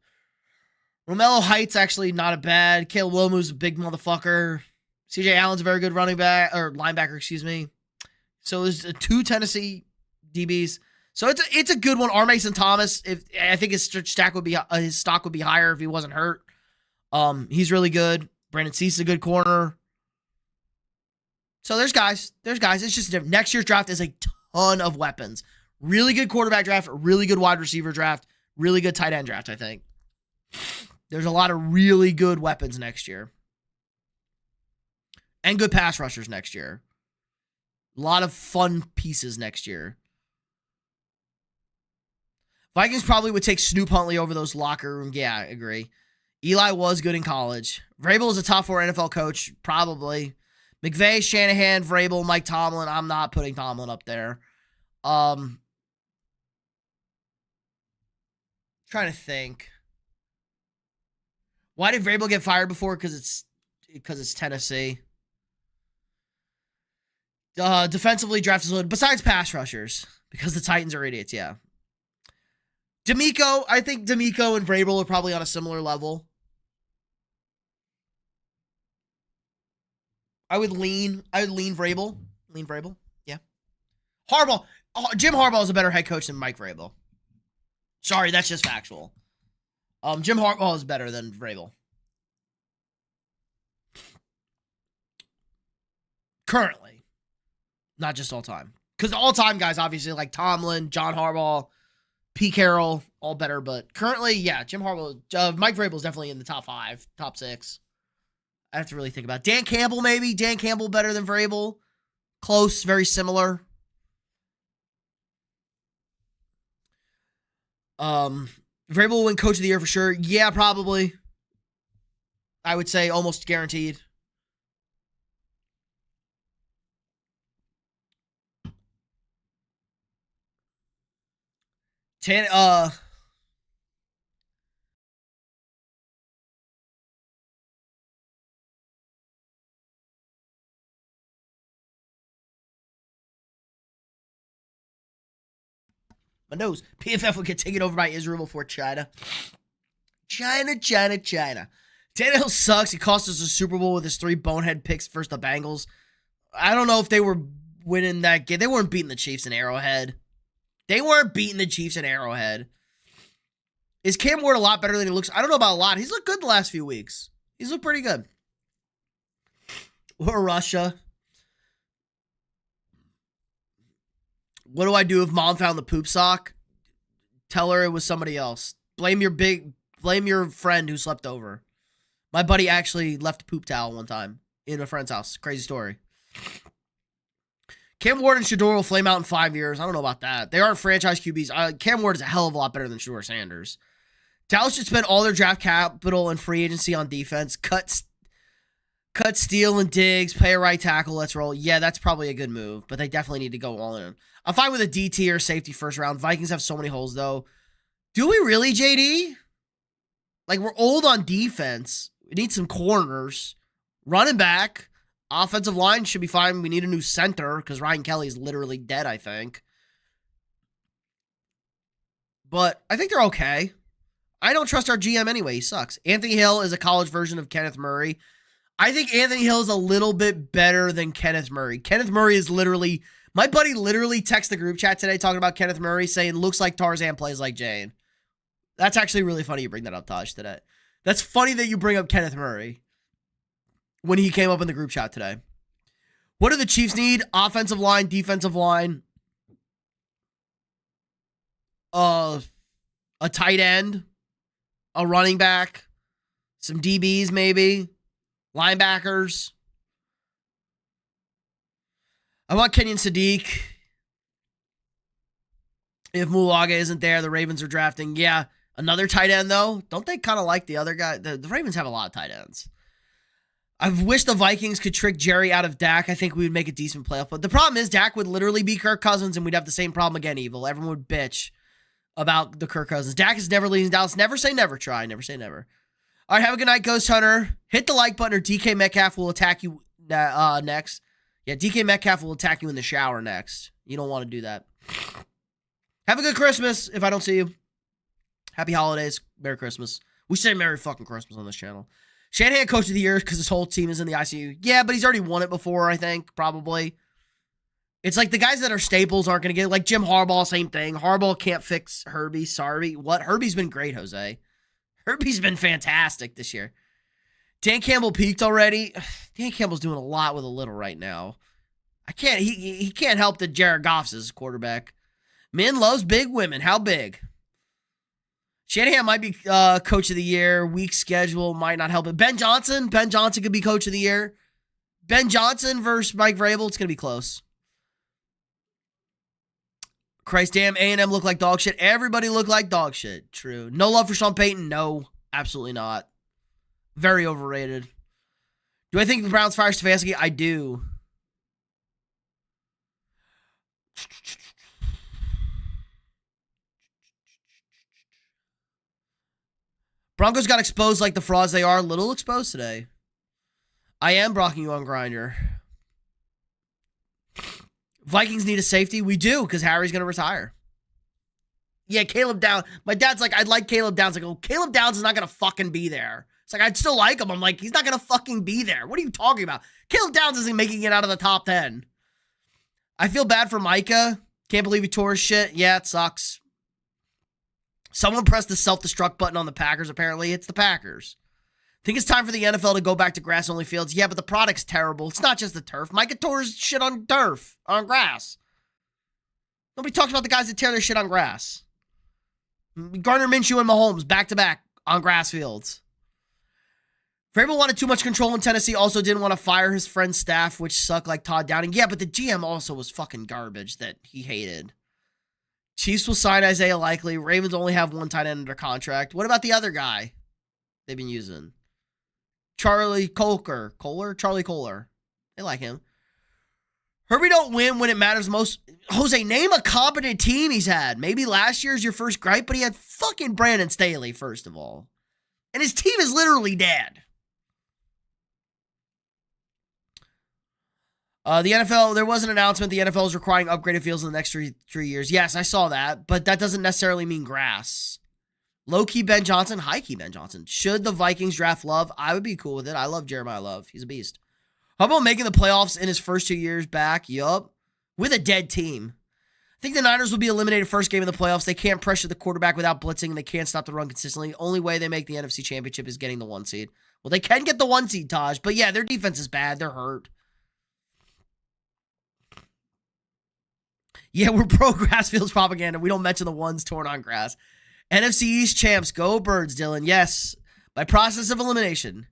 Romello Heights actually not a bad. Caleb Williams a big motherfucker. CJ Allen's a very good running back or linebacker, excuse me. So there's 2 Tennessee DBs. So it's a good one. R. Mason Thomas, I think his stock would be higher if he wasn't hurt. He's really good. Brandon Cease is a good corner. So there's guys. It's just different. Next year's draft is a ton of weapons. Really good quarterback draft, really good wide receiver draft, really good tight end draft, I think. There's a lot of really good weapons next year. And good pass rushers next year. A lot of fun pieces next year. Vikings probably would take Snoop Huntley over those locker room. Yeah, I agree. Eli was good in college. Vrabel is a top 4 NFL coach, probably. McVay, Shanahan, Vrabel, Mike Tomlin. I'm not putting Tomlin up there. Trying to think. Why did Vrabel get fired before? Because it's Tennessee. Defensively, draft is loaded. Besides pass rushers, because the Titans are idiots. Yeah. D'Amico, I think D'Amico and Vrabel are probably on a similar level. I would lean Vrabel. Lean Vrabel. Yeah. Harbaugh. Jim Harbaugh is a better head coach than Mike Vrabel. Sorry, that's just factual. Jim Harbaugh is better than Vrabel. Currently. Not just all time. Because all time guys, obviously, like Tomlin, John Harbaugh, Pete Carroll, all better. But currently, yeah, Jim Harbaugh, Mike Vrabel is definitely in the top 5, top 6. I have to really think about it. Dan Campbell, maybe. Dan Campbell better than Vrabel. Close, very similar. Vrabel will win Coach of the Year for sure. Yeah, probably. I would say almost guaranteed. My nose. PFF will get taken over by Israel before China. China. Tannehill sucks. He cost us a Super Bowl with his 3 bonehead picks versus the Bengals. I don't know if they were winning that game. They weren't beating the Chiefs in Arrowhead. They weren't beating the Chiefs in Arrowhead. Is Cam Ward a lot better than he looks? I don't know about a lot. He's looked good the last few weeks. He's looked pretty good. Or Russia. What do I do if mom found the poop sock? Tell her it was somebody else. Blame your friend who slept over. My buddy actually left a poop towel one time in a friend's house. Crazy story. Cam Ward and Shador will flame out in 5 years. I don't know about that. They aren't franchise QBs. Cam Ward is a hell of a lot better than Shador Sanders. Dallas should spend all their draft capital and free agency on defense. Cut Steele and Diggs. Pay a right tackle. Let's roll. Yeah, that's probably a good move, but they definitely need to go all in. I'm fine with a D tier safety first round. Vikings have so many holes, though. Do we really, JD? Like, we're old on defense. We need some corners. Running back. Offensive line should be fine. We need a new center because Ryan Kelly's literally dead, I think. But I think they're okay. I don't trust our GM anyway. He sucks. Anthony Hill is a college version of Kenneth Murray. I think Anthony Hill is a little bit better than Kenneth Murray. Kenneth Murray is literally... My buddy literally texted the group chat today talking about Kenneth Murray saying, looks like Tarzan, plays like Jane. That's actually really funny you bring that up, Taj, today. That's funny that you bring up Kenneth Murray when he came up in the group chat today. What do the Chiefs need? Offensive line, defensive line, a tight end, a running back, some DBs maybe, linebackers. I want Kenyon Sadiq. If Mulaga isn't there, the Ravens are drafting. Yeah, another tight end, though. Don't they kind of like the other guy? The Ravens have a lot of tight ends. I wish the Vikings could trick Jerry out of Dak. I think we would make a decent playoff. But the problem is Dak would literally be Kirk Cousins, and we'd have the same problem again, Evil. Everyone would bitch about the Kirk Cousins. Dak is never leaving Dallas. Never say never, try. Never say never. All right, have a good night, Ghost Hunter. Hit the like button or DK Metcalf will attack you next. Yeah, DK Metcalf will attack you in the shower next. You don't want to do that. Have a good Christmas if I don't see you. Happy holidays. Merry Christmas. We say Merry fucking Christmas on this channel. Shanahan coach of the year because his whole team is in the ICU. Yeah, but he's already won it before, I think, probably. It's like the guys that are staples aren't going to get it. Like Jim Harbaugh, same thing. Harbaugh can't fix Herbie. Sorry. What? Herbie's been great, Jose. Herbie's been fantastic this year. Dan Campbell peaked already. Dan Campbell's doing a lot with a little right now. He can't help that Jared Goff's his quarterback. Men loves big women. How big? Shanahan might be coach of the year. Weak schedule might not help it. Ben Johnson could be coach of the year. Ben Johnson versus Mike Vrabel. It's going to be close. Christ damn, A&M look like dog shit. Everybody look like dog shit. True. No love for Sean Payton? No, absolutely not. Very overrated. Do I think the Browns fire Stefanski? I do. Broncos got exposed like the frauds they are. Little exposed today. I am blocking you on Grindr. Vikings need a safety. We do, because Harry's going to retire. Yeah, Caleb Downs. My dad's like, I'd like Caleb Downs. I go, Caleb Downs is not going to fucking be there. It's like, I'd still like him. I'm like, he's not going to fucking be there. What are you talking about? Caleb Downs isn't making it out of the top 10. I feel bad for Micah. Can't believe he tore his shit. Yeah, it sucks. Someone pressed the self-destruct button on the Packers, apparently. It's the Packers. I think it's time for the NFL to go back to grass-only fields. Yeah, but the product's terrible. It's not just the turf. Micah tore his shit on turf, on grass. Nobody talks about the guys that tear their shit on grass. Gardner Minshew and Mahomes, back-to-back on grass fields. Vrabel wanted too much control in Tennessee. Also didn't want to fire his friend's staff, which sucked like Todd Downing. Yeah, but the GM also was fucking garbage that he hated. Chiefs will sign Isaiah Likely. Ravens only have one tight end under contract. What about the other guy they've been using? Charlie Kohler. Charlie Kohler. They like him. Herbie don't win when it matters most. Jose, name a competent team he's had. Maybe last year's your first gripe, but he had fucking Brandon Staley, first of all. And his team is literally dead. The NFL, there was an announcement the NFL is requiring upgraded fields in the next three years. Yes, I saw that, but that doesn't necessarily mean grass. Low-key Ben Johnson, high-key Ben Johnson. Should the Vikings draft Love? I would be cool with it. I love Jeremiah Love. He's a beast. How about making the playoffs in his first 2 years back? Yup. With a dead team. I think the Niners will be eliminated first game of the playoffs. They can't pressure the quarterback without blitzing, and they can't stop the run consistently. Only way they make the NFC Championship is getting the 1 seed. Well, they can get the 1 seed, Taj, but yeah, their defense is bad. They're hurt. Yeah, we're pro grass fields propaganda. We don't mention the ones torn on grass. NFC East champs. Go Birds, Dylan. Yes. By process of elimination.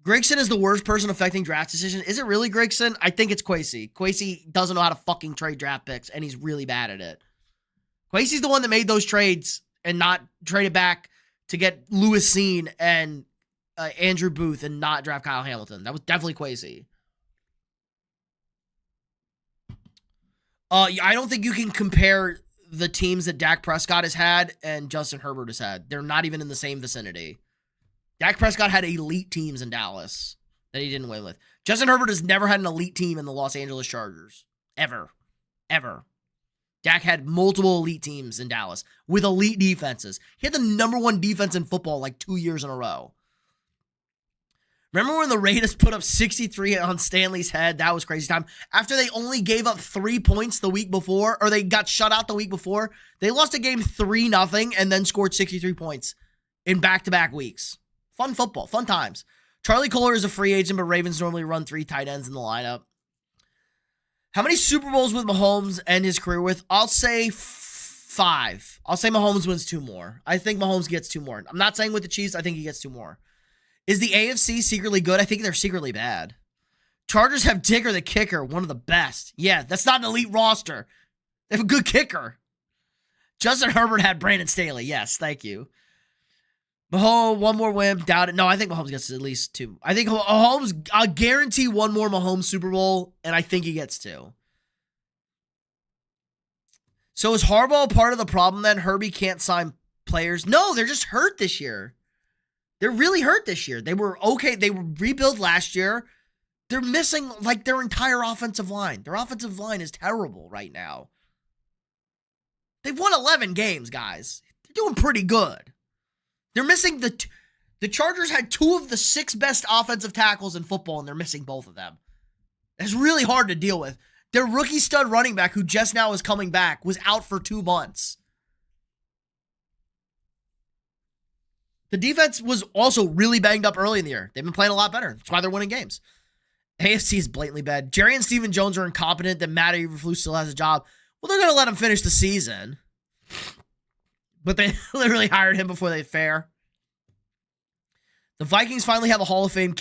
Grigson is the worst person affecting draft decision. Is it really Grigson? I think it's Kwesi. Kwesi doesn't know how to fucking trade draft picks, and he's really bad at it. Kwesi's the one that made those trades and not traded back to get Lewis Seen and Andrew Booth and not draft Kyle Hamilton. That was definitely Kwesi. I don't think you can compare the teams that Dak Prescott has had and Justin Herbert has had. They're not even in the same vicinity. Dak Prescott had elite teams in Dallas that he didn't win with. Justin Herbert has never had an elite team in the Los Angeles Chargers. Ever. Ever. Dak had multiple elite teams in Dallas with elite defenses. He had the #1 defense in football like 2 years in a row. Remember when the Raiders put up 63 on Stanley's head? That was crazy time. After they only gave up 3 points the week before, or they got shut out the week before, they lost a game 3-0 and then scored 63 points in back-to-back weeks. Fun football, fun times. Charlie Kolar is a free agent, but Ravens normally run 3 tight ends in the lineup. How many Super Bowls would Mahomes end his career with? I'll say 5. I'll say Mahomes wins 2 more. I think Mahomes gets 2 more. I'm not saying with the Chiefs. I think he gets 2 more. Is the AFC secretly good? I think they're secretly bad. Chargers have Digger the kicker, one of the best. Yeah, that's not an elite roster. They have a good kicker. Justin Herbert had Brandon Staley. Yes, thank you. Mahomes, 1 more win. Doubt it. No, I think Mahomes gets at least 2. I think Mahomes, I'll guarantee 1 more Mahomes Super Bowl, and I think he gets 2. So is Harbaugh part of the problem then? Herbie can't sign players? No, they're just hurt this year. They're really hurt this year. They were okay. They were rebuilt last year. They're missing like their entire offensive line. Their offensive line is terrible right now. They've won 11 games, guys. They're doing pretty good. They're missing the Chargers had 2 of the 6 best offensive tackles in football, and they're missing both of them. It's really hard to deal with. Their rookie stud running back, who just now is coming back, was out for 2 months. The defense was also really banged up early in the year. They've been playing a lot better. That's why they're winning games. AFC is blatantly bad. Jerry and Stephen Jones are incompetent. That Matt Eberflus still has a job. Well, they're going to let him finish the season. But they literally hired him before they fair. The Vikings finally have a Hall of Fame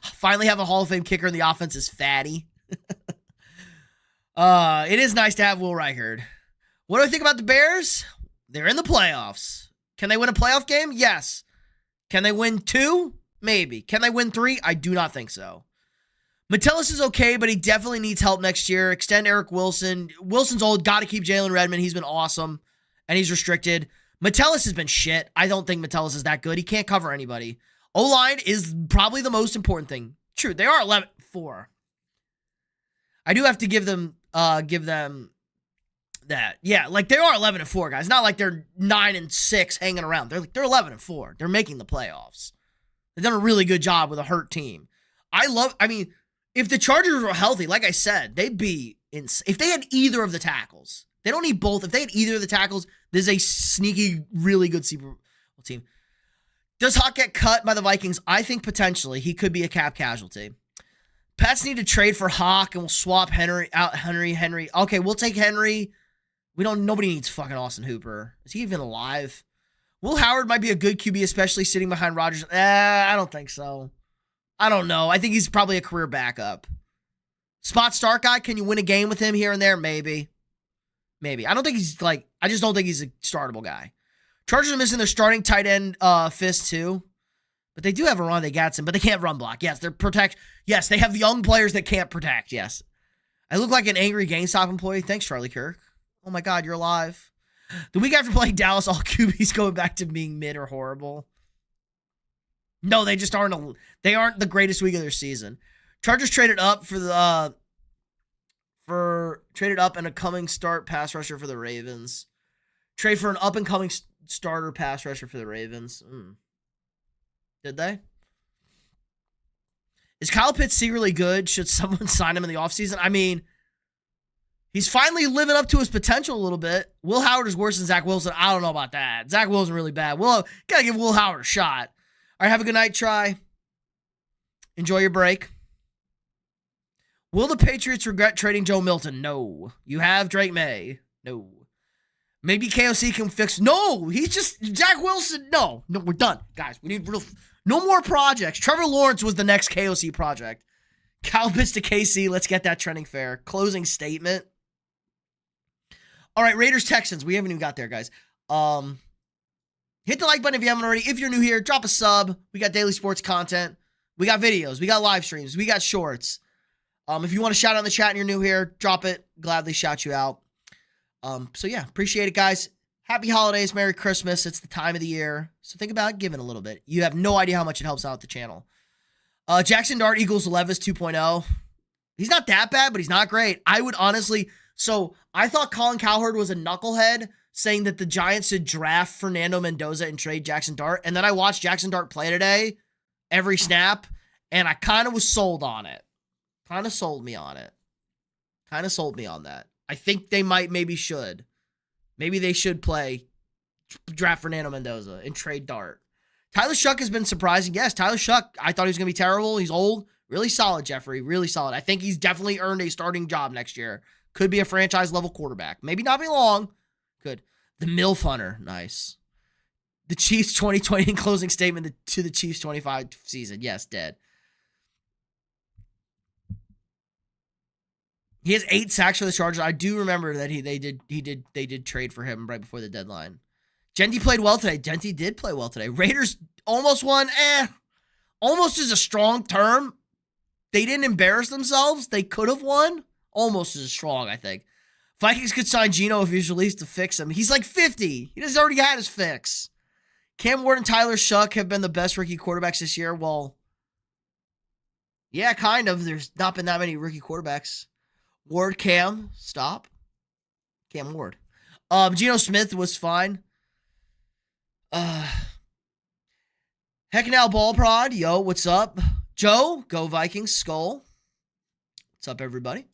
finally have a Hall of Fame kicker, and the offense is fatty. It is nice to have Will Reichard. What do I think about the Bears? They're in the playoffs. Can they win a playoff game? Yes. Can they win 2? Maybe. Can they win 3? I do not think so. Metellus is okay, but he definitely needs help next year. Extend Eric Wilson. Wilson's old. Got to keep Jalen Redmond. He's been awesome, and he's restricted. Metellus has been shit. I don't think Metellus is that good. He can't cover anybody. O-line is probably the most important thing. True, they are 11-4. I do have to give them that. Yeah, like they are 11-4, guys. Not like they're 9-6 hanging around. They're 11-4. They're making the playoffs. They've done a really good job with a hurt team. I mean, if the Chargers were healthy, like I said, they'd be if they had either of the tackles. They don't need both. If they had either of the tackles, there's a sneaky, really good Super Bowl team. Does Hawk get cut by the Vikings? I think potentially he could be a cap casualty. Pats need to trade for Hawk, and we'll swap Henry out. Henry. Okay, we'll take Henry. Nobody needs fucking Austin Hooper. Is he even alive? Will Howard might be a good QB, especially sitting behind Rodgers. I don't think so. I don't know. I think he's probably a career backup. Spot start guy, can you win a game with him here and there? Maybe. I don't think I just don't think he's a startable guy. Chargers are missing their starting tight end, Fist too. But they do have a Rondé Gatson, but they can't run block. Yes, Yes, they have young players that can't protect. Yes. I look like an angry GameStop employee. Thanks, Charlie Kirk. Oh my God, you're alive. The week after playing Dallas, all QBs going back to being mid or horrible. No, they just aren't. They aren't the greatest week of their season. Chargers traded up traded up and a coming start pass rusher for the Ravens. Trade for an up and coming starter pass rusher for the Ravens. Did they? Is Kyle Pitts secretly good? Should someone sign him in the offseason? I mean, he's finally living up to his potential a little bit. Will Howard is worse than Zach Wilson. I don't know about that. Zach Wilson really bad. Gotta give Will Howard a shot. All right, have a good night, Try. Enjoy your break. Will the Patriots regret trading Joe Milton? No. You have Drake May? No. Maybe KOC can fix. No, he's just Zach Wilson. No, we're done, guys. We need no more projects. Trevor Lawrence was the next KOC project. Kyle Pitts to KC. Let's get that trending fair. Closing statement. All right, Raiders Texans. We haven't even got there, guys. Hit the like button if you haven't already. If you're new here, drop a sub. We got daily sports content. We got videos. We got live streams. We got shorts. If you want to shout out in the chat and you're new here, drop it. Gladly shout you out. So yeah, appreciate it, guys. Happy holidays. Merry Christmas. It's the time of the year. So think about giving a little bit. You have no idea how much it helps out the channel. Jackson Dart equals Levis 2.0. He's not that bad, but he's not great. I would honestly, so I thought Colin Cowherd was a knucklehead saying that the Giants should draft Fernando Mendoza and trade Jackson Dart. And then I watched Jackson Dart play today, every snap, and I kind of was sold on it. Kind of sold me on it. Kind of sold me on that. I think they maybe should. Maybe they should draft Fernando Mendoza and trade Dart. Tyler Shuck has been surprising. Yes, Tyler Shuck, I thought he was going to be terrible. He's old. Really solid, Jeffrey. Really solid. I think he's definitely earned a starting job next year. Could be a franchise-level quarterback. Maybe not be long. Could. The MILF Hunter. Nice. The Chiefs 2020 closing statement to the Chiefs 25 season. Yes, dead. He has 8 sacks for the Chargers. I do remember that they did trade for him right before the deadline. Genty played well today. Genty did play well today. Raiders almost won. Almost is a strong term. They didn't embarrass themselves. They could have won. Almost is strong, I think. Vikings could sign Geno if he's released to fix him. He's like 50. He has already had his fix. Cam Ward and Tyler Shuck have been the best rookie quarterbacks this year. Well, yeah, kind of. There's not been that many rookie quarterbacks. Ward, Cam, stop. Cam Ward. Geno Smith was fine. Heck now, Ball Prod. Yo, what's up? Joe, go Vikings, Skull. What's up, everybody?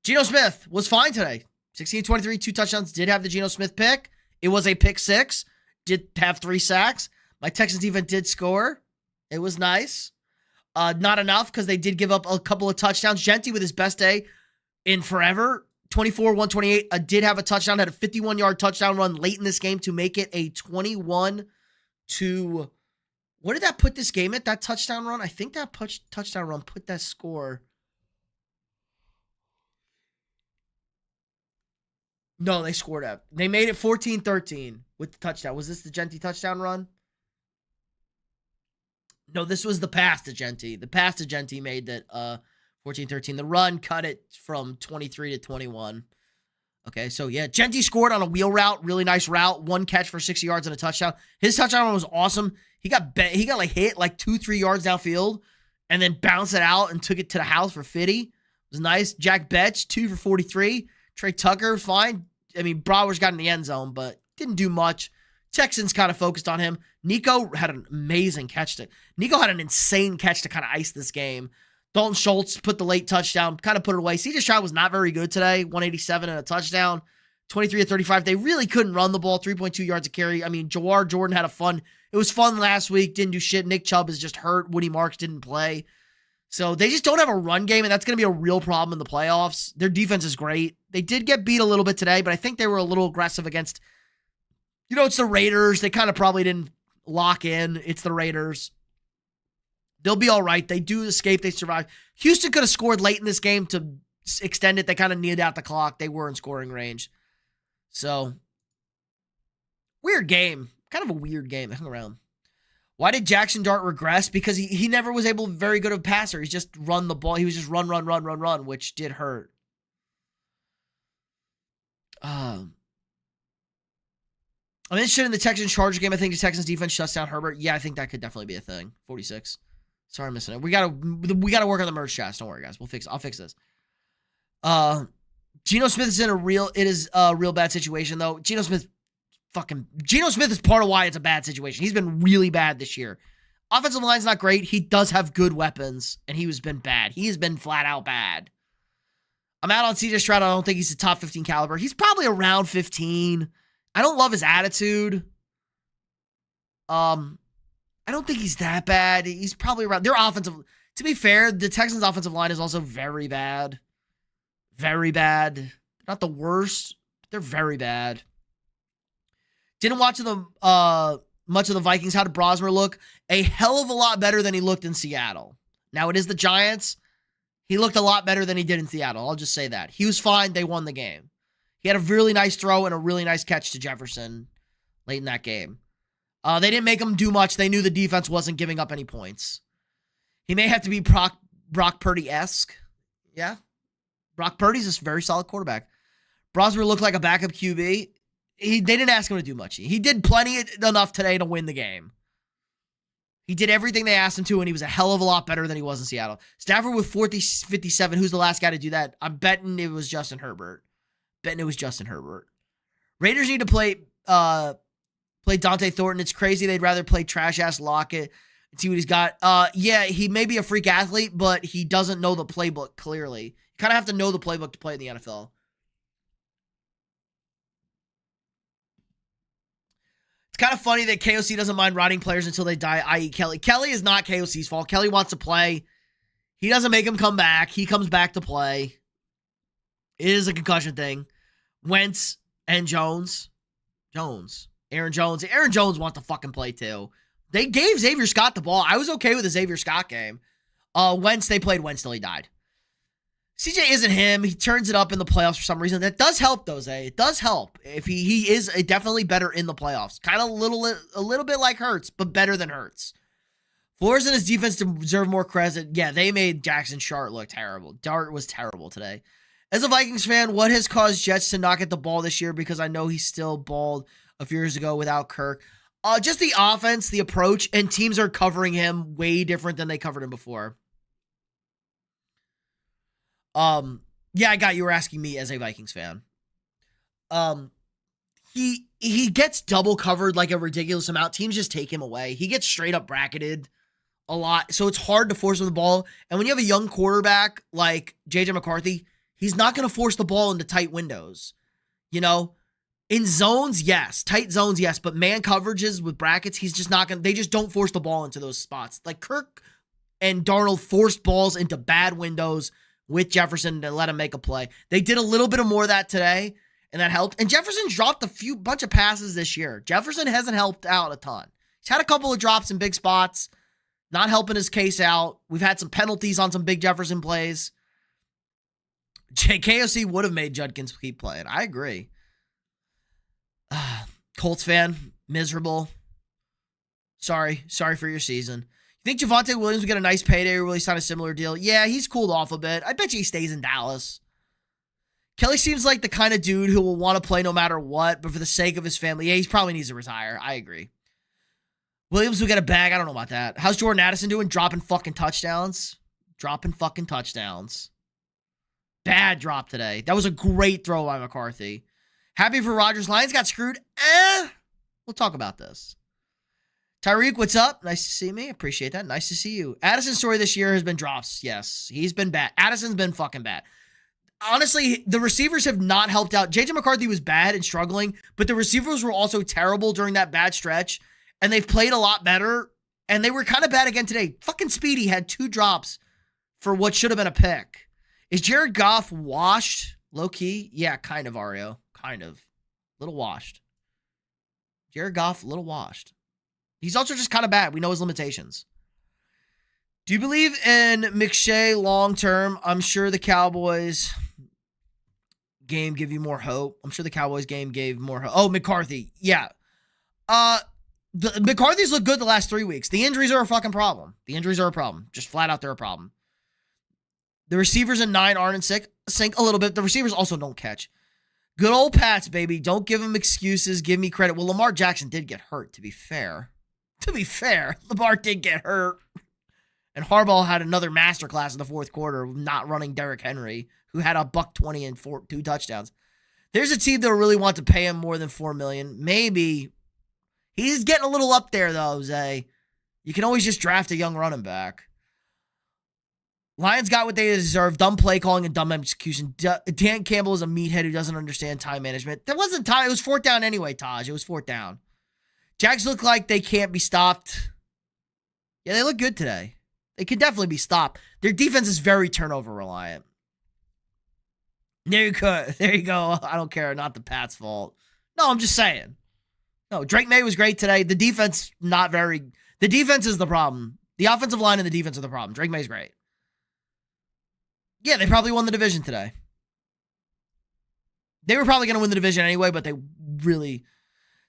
Geno Smith was fine today. 16-23, 2 touchdowns. Did have the Geno Smith pick. It was a pick 6. Did have 3 sacks. My Texans defense did score. It was nice. Not enough because they did give up a couple of touchdowns. Genty with his best day in forever. 24-128. Did have a touchdown. Had a 51-yard touchdown run late in this game to make it a 21 to... What did that put this game at? That touchdown run? I think that touchdown run put that score... No, they scored up. They made it 14-13 with the touchdown. Was this the Genty touchdown run? No, this was the pass to Genty. The pass to Genty made that 14-13. The run cut it from 23 to 21. Okay, so yeah, Genty scored on a wheel route, really nice route, 1 catch for 60 yards and a touchdown. His touchdown run was awesome. He got like hit like 2-3 yards downfield and then bounced it out and took it to the house for 50. It was nice. Jack Betch, 2 for 43. Trey Tucker, fine. I mean, Browers got in the end zone, but didn't do much. Texans kind of focused on him. Nico had an amazing catch. Nico had an insane catch to kind of ice this game. Dalton Schultz put the late touchdown, kind of put it away. CJ Stroud was not very good today. 187 and a touchdown. 23 of 35. They really couldn't run the ball. 3.2 yards a carry. I mean, Jawar Jordan had it was fun last week. Didn't do shit. Nick Chubb is just hurt. Woody Marks didn't play. So they just don't have a run game, and that's going to be a real problem in the playoffs. Their defense is great. They did get beat a little bit today, but I think they were a little aggressive against, it's the Raiders. They kind of probably didn't lock in. It's the Raiders. They'll be all right. They do escape. They survive. Houston could have scored late in this game to extend it. They kind of needed out the clock. They were in scoring range. So, weird game. Kind of a weird game. Hang around. Why did Jackson Dart regress? Because he never was very good of a passer. He's just run the ball. He was just run, which did hurt. I'm interested in the Texans-Chargers game. I think the Texans defense shuts down Herbert. Yeah, I think that could definitely be a thing. 46. Sorry, I'm missing it. We gotta work on the merch chats. Don't worry, guys. I'll fix this. Geno Smith is in a real bad situation though. Geno Smith is part of why it's a bad situation. He's been really bad this year. Offensive line's not great. He does have good weapons, and he has been bad. He has been flat out bad. I'm out on CJ Stroud. I don't think he's a top 15 caliber. He's probably around 15. I don't love his attitude. I don't think he's that bad. He's probably around. Their offensive, to be fair, the Texans' offensive line is also very bad. Very bad. Not the worst, but they're very bad. Didn't watch much of the Vikings. How did Brosmer look? A hell of a lot better than he looked in Seattle. Now, it is the Giants. He looked a lot better than he did in Seattle. I'll just say that. He was fine. They won the game. He had a really nice throw and a really nice catch to Jefferson late in that game. They didn't make him do much. They knew the defense wasn't giving up any points. He may have to be Brock Purdy-esque. Yeah. Brock Purdy's a very solid quarterback. Brosmer looked like a backup QB. They didn't ask him to do much. He did plenty enough today to win the game. He did everything they asked him to, and he was a hell of a lot better than he was in Seattle. Stafford with 57. Who's the last guy to do that? I'm betting it was Justin Herbert. Raiders need to play Dante Thornton. It's crazy. They'd rather play trash-ass Lockett and see what he's got. Yeah, he may be a freak athlete, but he doesn't know the playbook clearly. You kind of have to know the playbook to play in the NFL. It's kind of funny that KOC doesn't mind riding players until they die, i.e. Kelly. Kelly is not KOC's fault. Kelly wants to play. He doesn't make him come back. He comes back to play. It is a concussion thing. Wentz and Jones. Aaron Jones wants to fucking play too. They gave Xavier Scott the ball. I was okay with the Xavier Scott game. They played Wentz till he died. CJ isn't him. He turns it up in the playoffs for some reason. That does help, though, Zay. It does help. If he is definitely better in the playoffs. Kind of a little bit like Hurts, but better than Hurts. Flores and his defense deserve more credit. Yeah, they made Jackson Sharp look terrible. Dart was terrible today. As a Vikings fan, what has caused Jets to not get the ball this year? Because I know he's still balled a few years ago without Kirk. Just the offense, the approach, and teams are covering him way different than they covered him before. Yeah, I got you were asking me as a Vikings fan. He gets double covered like a ridiculous amount. Teams just take him away. He gets straight up bracketed a lot, so it's hard to force him the ball. And when you have a young quarterback like JJ McCarthy, he's not going to force the ball into tight windows. You know, in zones, yes. Tight zones, yes. But man coverages with brackets, he's just not going to, they just don't force the ball into those spots. Like Kirk and Darnold forced balls into bad windows with Jefferson to let him make a play. They did a little bit of more of that today, and that helped. And Jefferson dropped a bunch of passes this year. Jefferson hasn't helped out a ton. He's had a couple of drops in big spots, not helping his case out. We've had some penalties on some big Jefferson plays. KOC would have made Judkins keep playing. I agree. Colts fan, miserable. Sorry for your season. Think Javonte Williams will get a nice payday or will he sign a similar deal? Yeah, he's cooled off a bit. I bet you he stays in Dallas. Kelly seems like the kind of dude who will want to play no matter what, but for the sake of his family, yeah, he probably needs to retire. I agree. Williams will get a bag. I don't know about that. How's Jordan Addison doing? Dropping fucking touchdowns. Bad drop today. That was a great throw by McCarthy. Happy for Rodgers. Lions got screwed. We'll talk about this. Tyreek, what's up? Nice to see me. Appreciate that. Nice to see you. Addison's story this year has been drops. Yes, he's been bad. Addison's been fucking bad. Honestly, the receivers have not helped out. JJ McCarthy was bad and struggling, but the receivers were also terrible during that bad stretch, and they've played a lot better, and they were kind of bad again today. Fucking Speedy had 2 drops for what should have been a pick. Is Jared Goff washed? Low-key? Yeah, kind of, Ario. Kind of. Little washed. Jared Goff, little washed. He's also just kind of bad. We know his limitations. Do you believe in McShay long-term? I'm sure the Cowboys game gave you more hope. Oh, McCarthy. Yeah. McCarthy's looked good the last 3 weeks. The injuries are a fucking problem. Just flat out, they're a problem. The receivers in 9 aren't in sync a little bit. The receivers also don't catch. Good old Pats, baby. Don't give them excuses. Give me credit. Well, Lamar Jackson did get hurt, to be fair. Lamar did get hurt. And Harbaugh had another masterclass in the fourth quarter, not running Derrick Henry, who had a $120 and 2 touchdowns. There's a team that will really want to pay him more than $4 million. Maybe. He's getting a little up there, though, Zay. You can always just draft a young running back. Lions got what they deserve. Dumb play calling and dumb execution. Dan Campbell is a meathead who doesn't understand time management. That wasn't time. It was fourth down anyway, Taj. It was fourth down. Jags look like they can't be stopped. Yeah, they look good today. They could definitely be stopped. Their defense is very turnover reliant. There you go. I don't care. Not the Pats' fault. No, I'm just saying. No, Drake May was great today. The defense, not very. The defense is the problem. The offensive line and the defense are the problem. Drake May's great. Yeah, they probably won the division today. They were probably going to win the division anyway, but they really...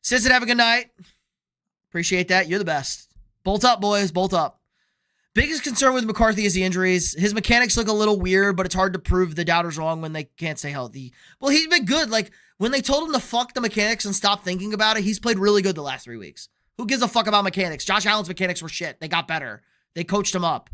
Sisson, have a good night. Appreciate that. You're the best. Bolt up, boys. Bolt up. Biggest concern with McCarthy is the injuries. His mechanics look a little weird, but it's hard to prove the doubters wrong when they can't stay healthy. Well, he's been good. Like, when they told him to fuck the mechanics and stop thinking about it, he's played really good the last 3 weeks. Who gives a fuck about mechanics? Josh Allen's mechanics were shit. They got better. They coached him up.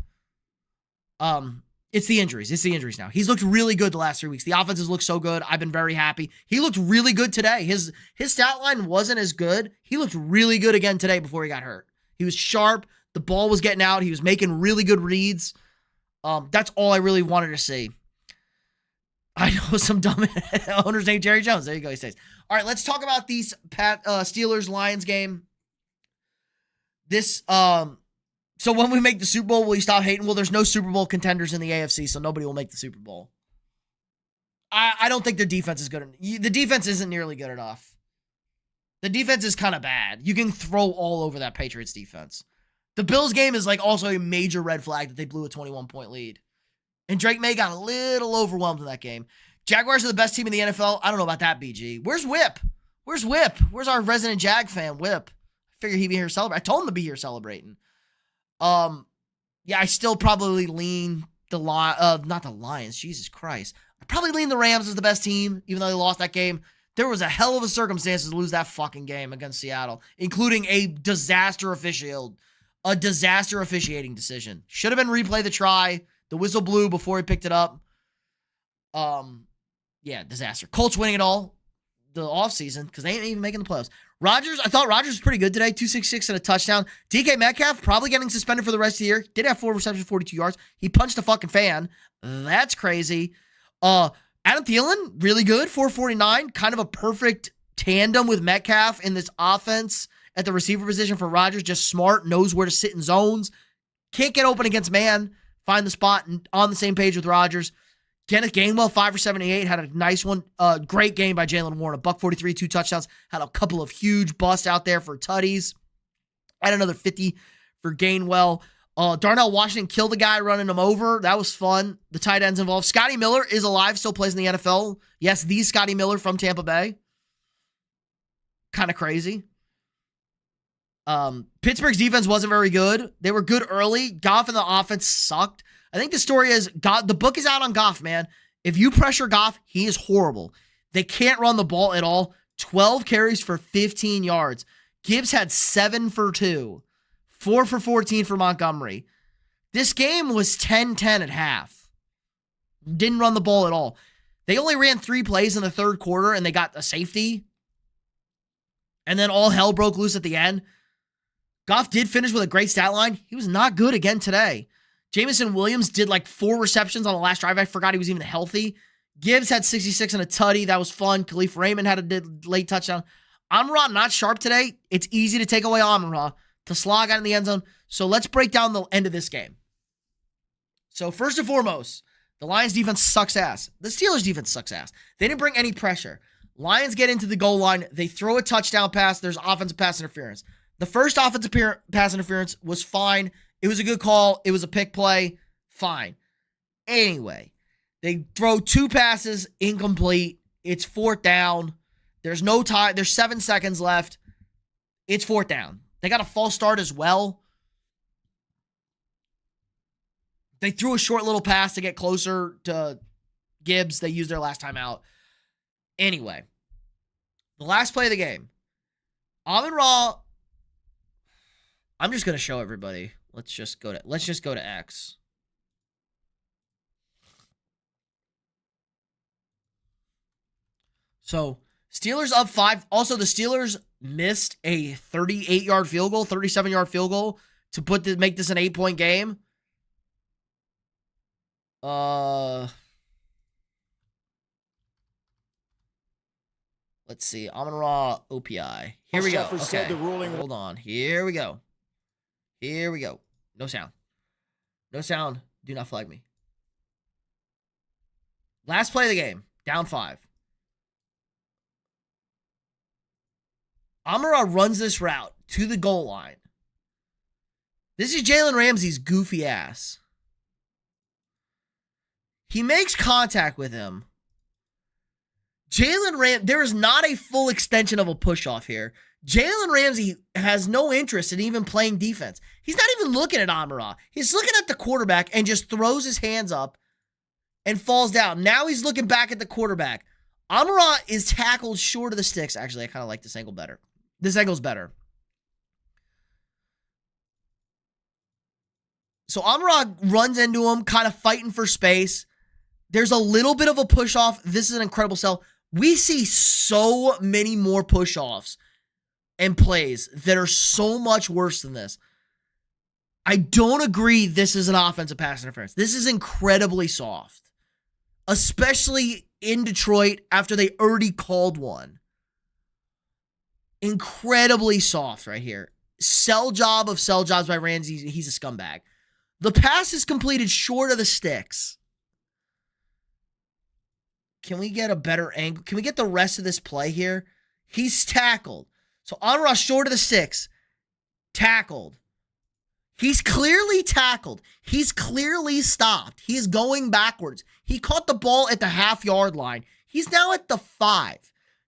It's the injuries. It's the injuries now. He's looked really good the last 3 weeks. The offenses look so good. I've been very happy. He looked really good today. His stat line wasn't as good. He looked really good again today before he got hurt. He was sharp. The ball was getting out. He was making really good reads. That's all I really wanted to see. I know some dumb owners named Jerry Jones. There you go. He says, all right, let's talk about these Steelers-Lions game. So when we make the Super Bowl, will you stop hating? Well, there's no Super Bowl contenders in the AFC, so nobody will make the Super Bowl. I don't think their defense is good. The defense isn't nearly good enough. The defense is kind of bad. You can throw all over that Patriots defense. The Bills game is like also a major red flag that they blew a 21-point lead. And Drake May got a little overwhelmed in that game. Jaguars are the best team in the NFL. I don't know about that, BG. Where's Whip? Where's Whip? Where's our resident Jag fan, Whip? I figured he'd be here celebrating. I told him to be here celebrating. Yeah, I still probably lean not the Lions. Jesus Christ. I probably lean the Rams as the best team, even though they lost that game. There was a hell of a circumstances to lose that fucking game against Seattle, including a disaster officiating decision. Should have been replay the try. The whistle blew before he picked it up. Yeah, disaster. Colts winning it all the offseason because they ain't even making the playoffs. I thought Rodgers was pretty good today. 266 and a touchdown. DK Metcalf probably getting suspended for the rest of the year. Did have 4 receptions, 42 yards. He punched a fucking fan. That's crazy. Adam Thielen, really good. 449. Kind of a perfect tandem with Metcalf in this offense at the receiver position for Rodgers. Just smart. Knows where to sit in zones. Can't get open against man. Find the spot and on the same page with Rodgers. Kenneth Gainwell, 5 for 78, had a nice one. Great game by Jalen Warren. $143, 2 touchdowns. Had a couple of huge busts out there for tutties. Had another 50 for Gainwell. Darnell Washington killed the guy running him over. That was fun. The tight ends involved. Scotty Miller is alive, still plays in the NFL. Yes, the Scotty Miller from Tampa Bay. Kind of crazy. Pittsburgh's defense wasn't very good. They were good early. Goff and the offense sucked. I think the story is the book is out on Goff, man. If you pressure Goff, he is horrible. They can't run the ball at all. 12 carries for 15 yards. Gibbs had 7 for 2. 4 for 14 for Montgomery. This game was 10-10 at half. Didn't run the ball at all. They only ran 3 plays in the third quarter, and they got a safety. And then all hell broke loose at the end. Goff did finish with a great stat line. He was not good again today. Jameson Williams did like 4 receptions on the last drive. I forgot he was even healthy. Gibbs had 66 and a tutty. That was fun. Khalif Raymond had a late touchdown. Amon-Ra not sharp today. It's easy to take away Amon-Ra. Taslog got in the end zone. So let's break down the end of this game. So first and foremost, the Lions defense sucks ass. The Steelers defense sucks ass. They didn't bring any pressure. Lions get into the goal line. They throw a touchdown pass. There's offensive pass interference. The first offensive pass interference was fine. It was a good call. It was a pick play. Fine. Anyway, they throw 2 passes, incomplete. It's 4th down. There's no time. There's 7 seconds left. It's 4th down. They got a false start as well. They threw a short little pass to get closer to Gibbs. They used their last timeout. Anyway, the last play of the game. Amon-Ra. I'm just going to show everybody. Let's just go to X. So, Steelers up 5. Also, the Steelers missed a 38-yard field goal, 37-yard field goal to make this an 8-point game. Let's see. Amon-Ra OPI. Here we go. Okay. Hold on. Here we go. Here we go. No sound. No sound. Do not flag me. Last play of the game. Down 5. Amon-Ra runs this route to the goal line. This is Jalen Ramsey's goofy ass. He makes contact with him. There is not a full extension of a push-off here. Jalen Ramsey has no interest in even playing defense. He's not even looking at Amon-Ra. He's looking at the quarterback and just throws his hands up and falls down. Now he's looking back at the quarterback. Amon-Ra is tackled short of the sticks. Actually, I kind of like this angle better. This angle's better. So Amon-Ra runs into him, kind of fighting for space. There's a little bit of a push-off. This is an incredible sell. We see so many more push-offs and plays that are so much worse than this. I don't agree this is an offensive pass interference. This is incredibly soft, especially in Detroit after they already called one. Incredibly soft right here. Sell job of sell jobs by Ramsey. He's a scumbag. The pass is completed short of the sticks. Can we get a better angle? Can we get the rest of this play here? He's tackled. So Amon-Ra short of the sticks. Tackled. He's clearly tackled. He's clearly stopped. He is going backwards. He caught the ball at the half-yard line. He's now at the 5.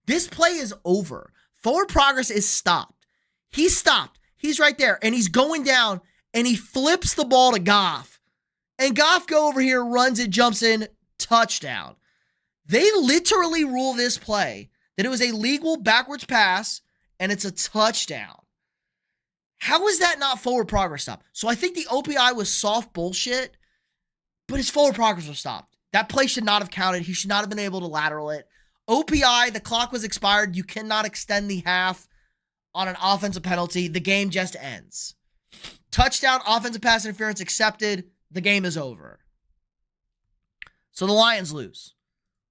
This play is over. Forward progress is stopped. He's stopped. He's right there. And he's going down. And he flips the ball to Goff. And Goff go over here, runs it, jumps in. Touchdown. They literally rule this play that it was a legal backwards pass and it's a touchdown. How is that not forward progress stop? So I think the OPI was soft bullshit, but his forward progress was stopped. That play should not have counted. He should not have been able to lateral it. OPI, the clock was expired. You cannot extend the half on an offensive penalty. The game just ends. Touchdown, offensive pass interference accepted. The game is over. So the Lions lose.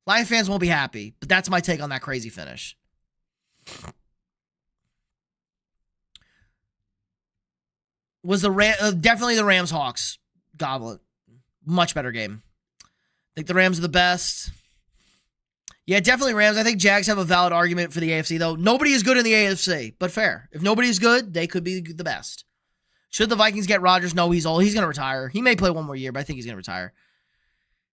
Lion fans won't be happy, but that's my take on that crazy finish. Was definitely the Rams-Hawks goblet. Much better game. I think the Rams are the best. Yeah, definitely Rams. I think Jags have a valid argument for the AFC, though. Nobody is good in the AFC, but fair. If nobody is good, they could be the best. Should the Vikings get Rodgers? No, he's old. He's going to retire. He may play one more year, but I think he's going to retire.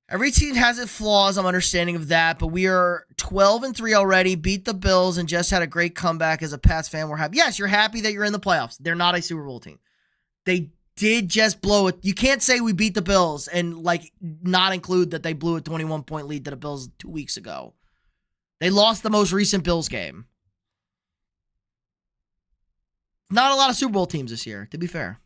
Every team has its flaws. I'm understanding of that, but we are 12-3 already. Beat the Bills and just had a great comeback as a Pats fan. We're happy. Yes, you're happy that you're in the playoffs. They're not a Super Bowl team. They did just blow it. You can't say we beat the Bills and not include that they blew a 21-point lead to the Bills 2 weeks ago. They lost the most recent Bills game. Not a lot of Super Bowl teams this year, to be fair.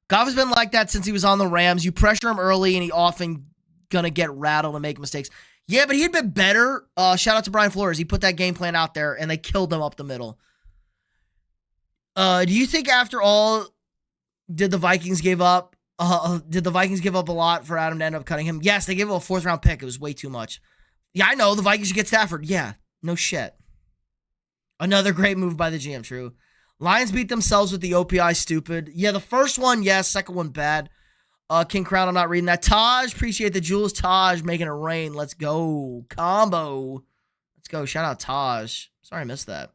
Goff has been like that since he was on the Rams. You pressure him early, and he often going to get rattled and make mistakes. Yeah, but he had been better. Shout out to Brian Flores. He put that game plan out there, and they killed him up the middle. Do you think after all, did the Vikings give up? Did the Vikings give up a lot for Adam to end up cutting him? Yes, they gave him a 4th-round pick. It was way too much. Yeah, I know. The Vikings should get Stafford. Yeah, no shit. Another great move by the GM, true. Lions beat themselves with the OPI, stupid. Yeah, the first one, yes. Second one, bad. King Crown, I'm not reading that. Taj, appreciate the Jules. Taj making it rain. Let's go. Combo. Let's go. Shout out Taj. Sorry I missed that.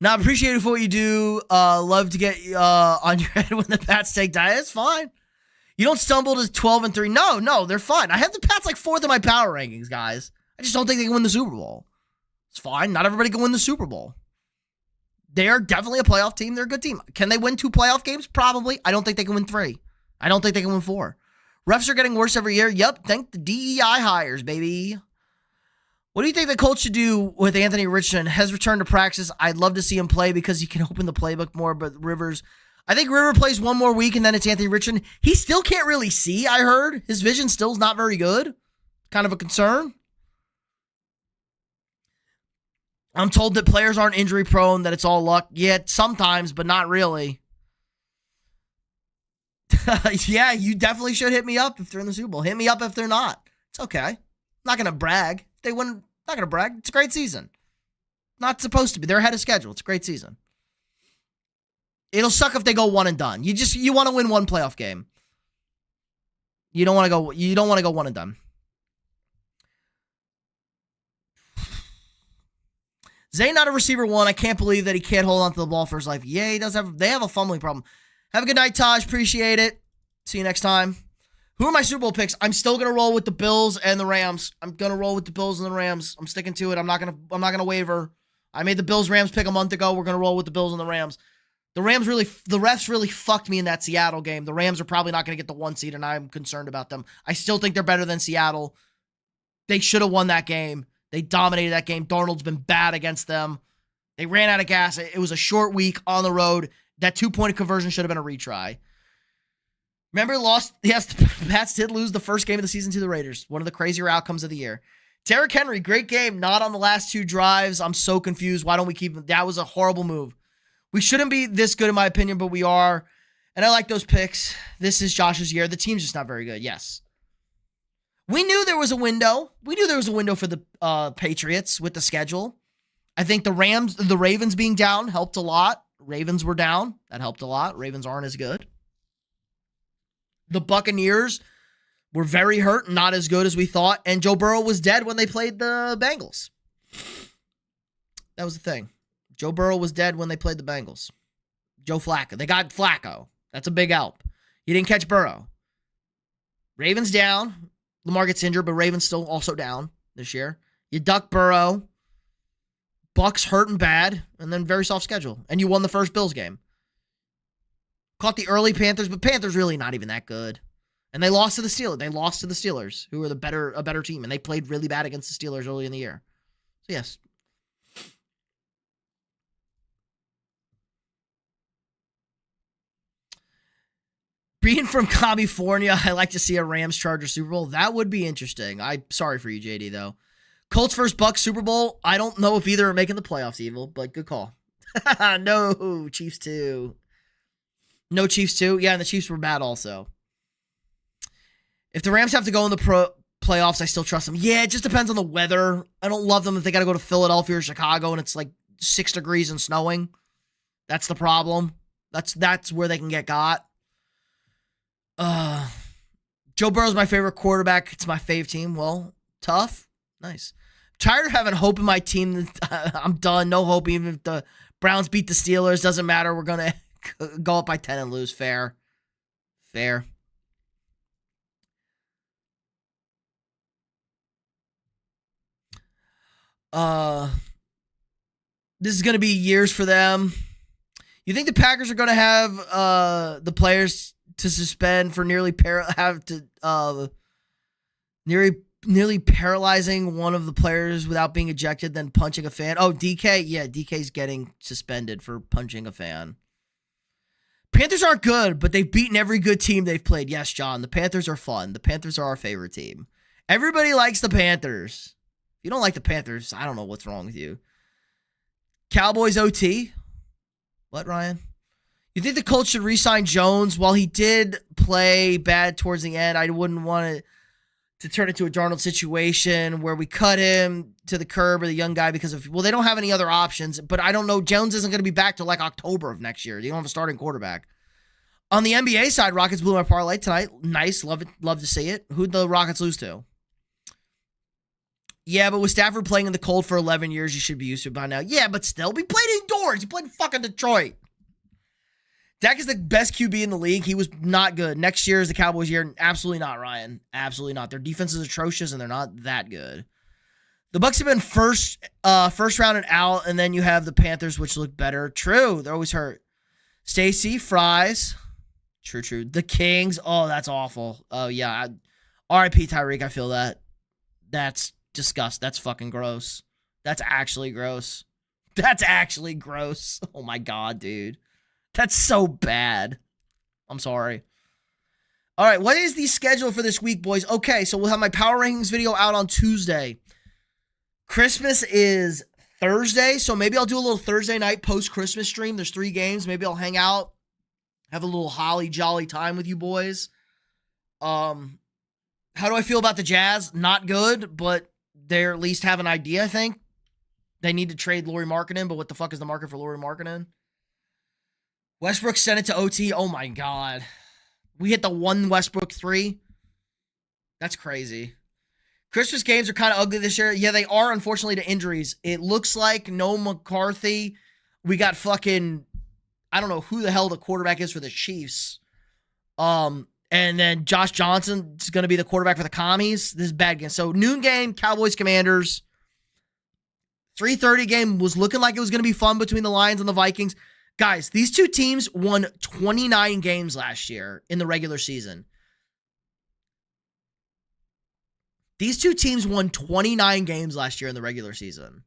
Now, appreciate it for what you do. Love to get on your head when the Pats take diet. It's fine. You don't stumble to 12-3. No, they're fine. I have the Pats 4th in my power rankings, guys. I just don't think they can win the Super Bowl. It's fine. Not everybody can win the Super Bowl. They are definitely a playoff team. They're a good team. Can they win 2 playoff games? Probably. I don't think they can win 3. I don't think they can win 4. Refs are getting worse every year. Yep. Thank the DEI hires, baby. What do you think the Colts should do with Anthony Richardson? Has returned to practice. I'd love to see him play because he can open the playbook more, but I think River plays one more week and then it's Anthony Richardson. He still can't really see, I heard. His vision still is not very good. Kind of a concern. I'm told that players aren't injury prone, that it's all luck. Yeah, sometimes, but not really. Yeah, you definitely should hit me up if they're in the Super Bowl. Hit me up if they're not. It's okay. I'm not going to brag. If they win, not going to brag. It's a great season. Not supposed to be. They're ahead of schedule. It's a great season. It'll suck if they go one and done. You want to win one playoff game. You don't want to go one and done. Zay not a receiver one. I can't believe that he can't hold on to the ball for his life. Yeah, they have a fumbling problem. Have a good night, Taj. Appreciate it. See you next time. Who are my Super Bowl picks? I'm still gonna roll with the Bills and the Rams. I'm gonna roll with the Bills and the Rams. I'm sticking to it. I'm not gonna waver. I made the Bills-Rams pick a month ago. We're gonna roll with the Bills and the Rams. The refs really fucked me in that Seattle game. The Rams are probably not gonna get the 1 seed, and I'm concerned about them. I still think they're better than Seattle. They should have won that game. They dominated that game. Darnold's been bad against them. They ran out of gas. It was a short week on the road. That 2-point conversion should have been a retry. Remember, yes, the Pats did lose the first game of the season to the Raiders. One of the crazier outcomes of the year. Derrick Henry, great game. Not on the last 2 drives. I'm so confused. Why don't we keep him? That was a horrible move. We shouldn't be this good, in my opinion, but we are. And I like those picks. This is Josh's year. The team's just not very good. Yes. We knew there was a window. We knew there was a window for the Patriots with the schedule. I think the Ravens being down helped a lot. Ravens were down. That helped a lot. Ravens aren't as good. The Buccaneers were very hurt, not as good as we thought. And Joe Burrow was dead when they played the Bengals. That was the thing. Joe Burrow was dead when they played the Bengals. Joe Flacco. They got Flacco. That's a big help. You didn't catch Burrow. Ravens down. Lamar gets injured, but Ravens still also down this year. You duck Burrow. Bucks hurting bad, and then very soft schedule. And you won the first Bills game. Caught the early Panthers, but Panthers really not even that good. And they lost to the Steelers. They lost to the Steelers, who were a better team, and they played really bad against the Steelers early in the year. So yes. Being from California, I like to see a Rams-Chargers Super Bowl. That would be interesting. I'm sorry for you, JD, though. Colts versus Bucks Super Bowl. I don't know if either are making the playoffs, Evil, but good call. No, Chiefs too. No Chiefs too. Yeah, and the Chiefs were bad also. If the Rams have to go in the playoffs, I still trust them. Yeah, it just depends on the weather. I don't love them if they got to go to Philadelphia or Chicago and it's like 6 degrees and snowing. That's the problem. That's where they can get got. Joe Burrow's my favorite quarterback. It's my fave team. Well, tough. Nice. Tired of having hope in my team. I'm done. No hope. Even if the Browns beat the Steelers, doesn't matter. We're going to go up by 10 and lose. Fair. Fair. This is going to be years for them. You think the Packers are going to have the players to suspend for nearly paralyzing one of the players without being ejected, then punching a fan? Oh, DK? Yeah, DK's getting suspended for punching a fan. Panthers aren't good, but they've beaten every good team they've played. Yes, John, the Panthers are fun. The Panthers are our favorite team. Everybody likes the Panthers. If you don't like the Panthers, I don't know what's wrong with you. Cowboys OT? What, Ryan? You think the Colts should re-sign Jones? While he did play bad towards the end, I wouldn't want it to turn into a Darnold situation where we cut him to the curb or the young guy because of, well, they don't have any other options, but I don't know. Jones isn't going to be back till like October of next year. You don't have a starting quarterback. On the NBA side, Rockets blew my parlay tonight. Nice. Love it. Love to see it. Who'd the Rockets lose to? Yeah, but with Stafford playing in the cold for 11 years, you should be used to it by now. Yeah, but still, we played indoors. He played in fucking Detroit. Dak is the best QB in the league. He was not good. Next year is the Cowboys' year. Absolutely not, Ryan. Absolutely not. Their defense is atrocious, and they're not that good. The Bucs have been first round and out, and then you have the Panthers, which look better. True. They're always hurt. Stacy, Fries. True. The Kings. Oh, that's awful. Oh, yeah. R.I.P. Tyreek. I feel that. That's disgust. That's fucking gross. That's actually gross. That's actually gross. Oh, my God, dude. That's so bad. I'm sorry. All right, what is the schedule for this week, boys? Okay, so we'll have my power rankings video out on Tuesday. Christmas is Thursday. So maybe I'll do a little Thursday night post-Christmas stream. There's 3 games. Maybe I'll hang out, have a little holly jolly time with you boys. How do I feel about the Jazz? Not good, but they at least have an idea, I think. They need to trade Lauri Markkanen, but what the fuck is the market for Lauri Markkanen? Westbrook sent it to OT. Oh my God. We hit the 1 Westbrook 3. That's crazy. Christmas games are kind of ugly this year. Yeah, they are, unfortunately, to injuries. It looks like no McCarthy. We got fucking, I don't know who the hell the quarterback is for the Chiefs. And then Josh Johnson is going to be the quarterback for the Commies. This is a bad game. So noon game, Cowboys Commanders. 3:30 game was looking like it was going to be fun between the Lions and the Vikings. Guys, these two teams won 29 games last year in the regular season. These two teams won 29 games last year in the regular season.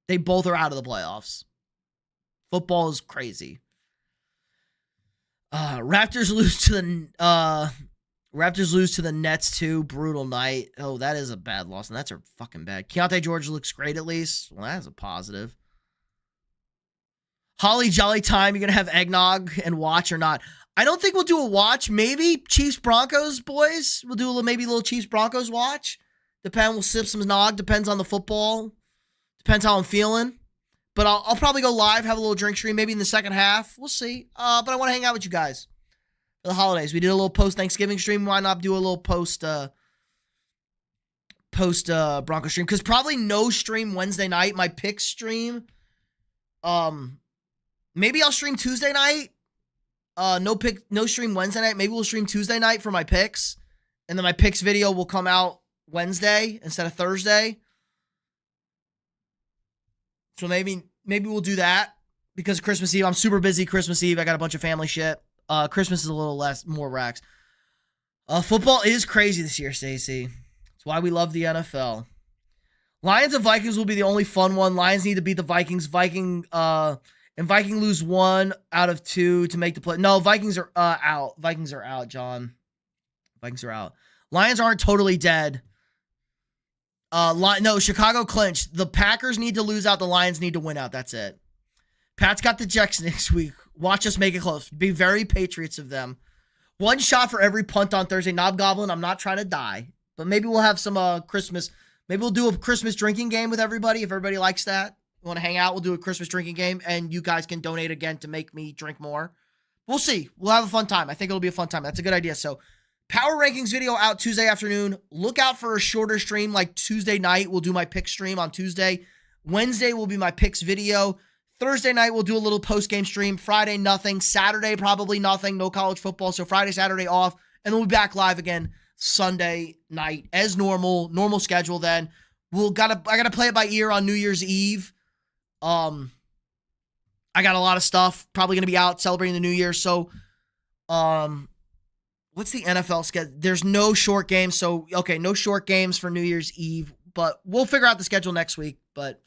They both are out of the playoffs. Football is crazy. Raptors lose to the Nets too. Brutal night. Oh, that is a bad loss. And that's a fucking bad. Keontae George looks great at least. Well, that's a positive. Holly jolly time. You're going to have eggnog and watch or not? I don't think we'll do a watch. Maybe Chiefs Broncos, boys. We'll do a little Chiefs Broncos watch. We'll sip some nog. Depends on the football. Depends how I'm feeling. But I'll probably go live, have a little drink stream, maybe in the second half. We'll see. But I want to hang out with you guys for the holidays. We did a little post-Thanksgiving stream. Why not do a little post Bronco stream? Because probably no stream Wednesday night. My pick stream. Maybe I'll stream Tuesday night. No stream Wednesday night. Maybe we'll stream Tuesday night for my picks. And then my picks video will come out Wednesday instead of Thursday. So maybe we'll do that because Christmas Eve, I'm super busy Christmas Eve. I got a bunch of family shit. Christmas is a little more racks. Football is crazy this year, Stacey. That's why we love the NFL. Lions and Vikings will be the only fun one. Lions need to beat the Vikings. Viking lose 1 out of 2 to make the play. No, Vikings are out. Vikings are out, John. Vikings are out. Lions aren't totally dead. No, Chicago clinched. The Packers need to lose out. The Lions need to win out. That's it. Pat's got the Jets next week. Watch us make it close. Be very Patriots of them. 1 shot for every punt on Thursday. Knobgoblin, I'm not trying to die. But maybe we'll have some Christmas. Maybe we'll do a Christmas drinking game with everybody if everybody likes that. You want to hang out, we'll do a Christmas drinking game, and you guys can donate again to make me drink more. We'll see. We'll have a fun time. I think it'll be a fun time. That's a good idea. So, Power Rankings video out Tuesday afternoon. Look out for a shorter stream like Tuesday night. We'll do my pick stream on Tuesday. Wednesday will be my picks video. Thursday night, we'll do a little post-game stream. Friday, nothing. Saturday, probably nothing. No college football. So, Friday, Saturday off. And then we'll be back live again Sunday night as normal. Normal schedule then. I gotta play it by ear on New Year's Eve. I got a lot of stuff. Probably going to be out celebrating the New Year. So, what's the NFL schedule? There's no short games. So, okay, no short games for New Year's Eve. But we'll figure out the schedule next week. But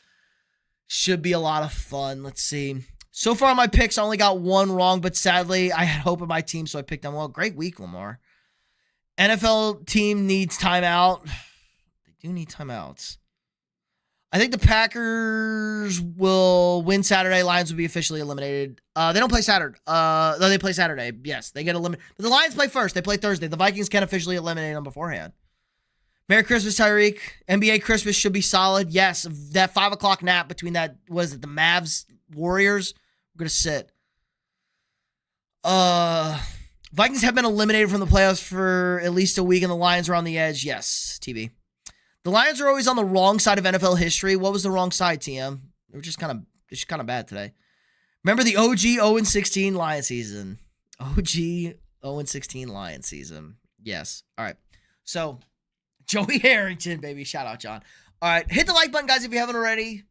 should be a lot of fun. Let's see. So far, my picks, I only got 1 wrong. But sadly, I had hope in my team, so I picked them well. Great week, Lamar. NFL team needs timeout. They do need timeouts. I think the Packers will win Saturday. Lions will be officially eliminated. They don't play Saturday. No, they play Saturday. Yes, they get eliminated. But the Lions play first. They play Thursday. The Vikings can officially eliminate them beforehand. Merry Christmas, Tyreek. NBA Christmas should be solid. Yes, that 5 o'clock nap between that, was it the Mavs, Warriors? We're going to sit. Vikings have been eliminated from the playoffs for at least a week, and the Lions are on the edge. Yes, TB. The Lions are always on the wrong side of NFL history. What was the wrong side, TM? They were just kind of bad today. Remember the OG 0-16 Lions season. OG 0-16 Lions season. Yes. All right. So, Joey Harrington, baby. Shout out, John. All right. Hit the like button, guys, if you haven't already.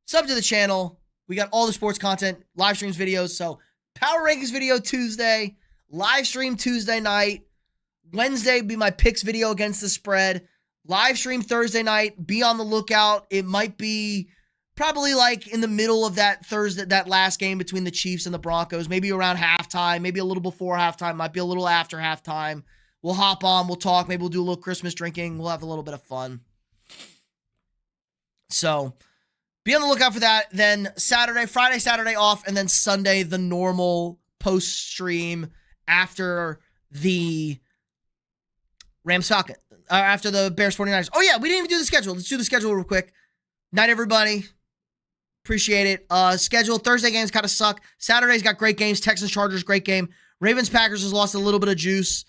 Sub to the channel. We got all the sports content, live streams, videos. So, Power Rankings video Tuesday. Live stream Tuesday night. Wednesday be my picks video against the spread. Live stream Thursday night. Be on the lookout. It might be probably like in the middle of that Thursday, that last game between the Chiefs and the Broncos. Maybe around halftime. Maybe a little before halftime. Might be a little after halftime. We'll hop on. We'll talk. Maybe we'll do a little Christmas drinking. We'll have a little bit of fun. So be on the lookout for that. Then Friday, Saturday off, and then Sunday, the normal post-stream after the Rams-Falcons, after the Bears-49ers. Oh, yeah, we didn't even do the schedule. Let's do the schedule real quick. Night, everybody. Appreciate it. Schedule, Thursday games kind of suck. Saturday's got great games. Texans-Chargers, great game. Ravens-Packers has lost a little bit of juice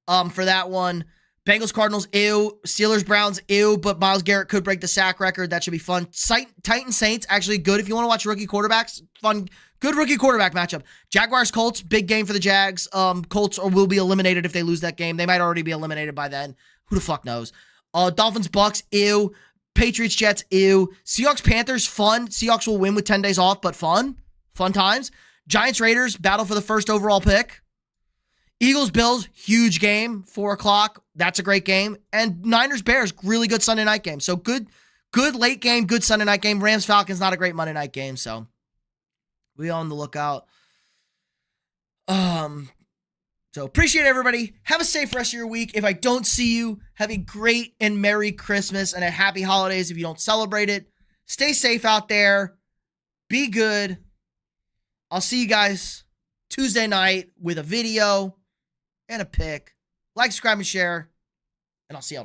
for that one. Bengals-Cardinals, ew. Steelers-Browns, ew, but Myles Garrett could break the sack record. That should be fun. Titans-Saints, actually good if you want to watch rookie quarterbacks. Fun, good rookie quarterback matchup. Jaguars-Colts, big game for the Jags. Colts will be eliminated if they lose that game. They might already be eliminated by then. Who the fuck knows? Dolphins-Bucks, ew. Patriots-Jets, ew. Seahawks-Panthers, fun. Seahawks will win with 10 days off, but fun. Fun times. Giants-Raiders, battle for the first overall pick. Eagles-Bills, huge game, 4 o'clock. That's a great game. And Niners-Bears, really good Sunday night game. So good late game, good Sunday night game. Rams-Falcons, not a great Monday night game. So we on the lookout. So appreciate everybody. Have a safe rest of your week. If I don't see you, have a great and Merry Christmas and a happy holidays if you don't celebrate it. Stay safe out there. Be good. I'll see you guys Tuesday night with a video and a pick. Like, subscribe, and share. And I'll see y'all tomorrow.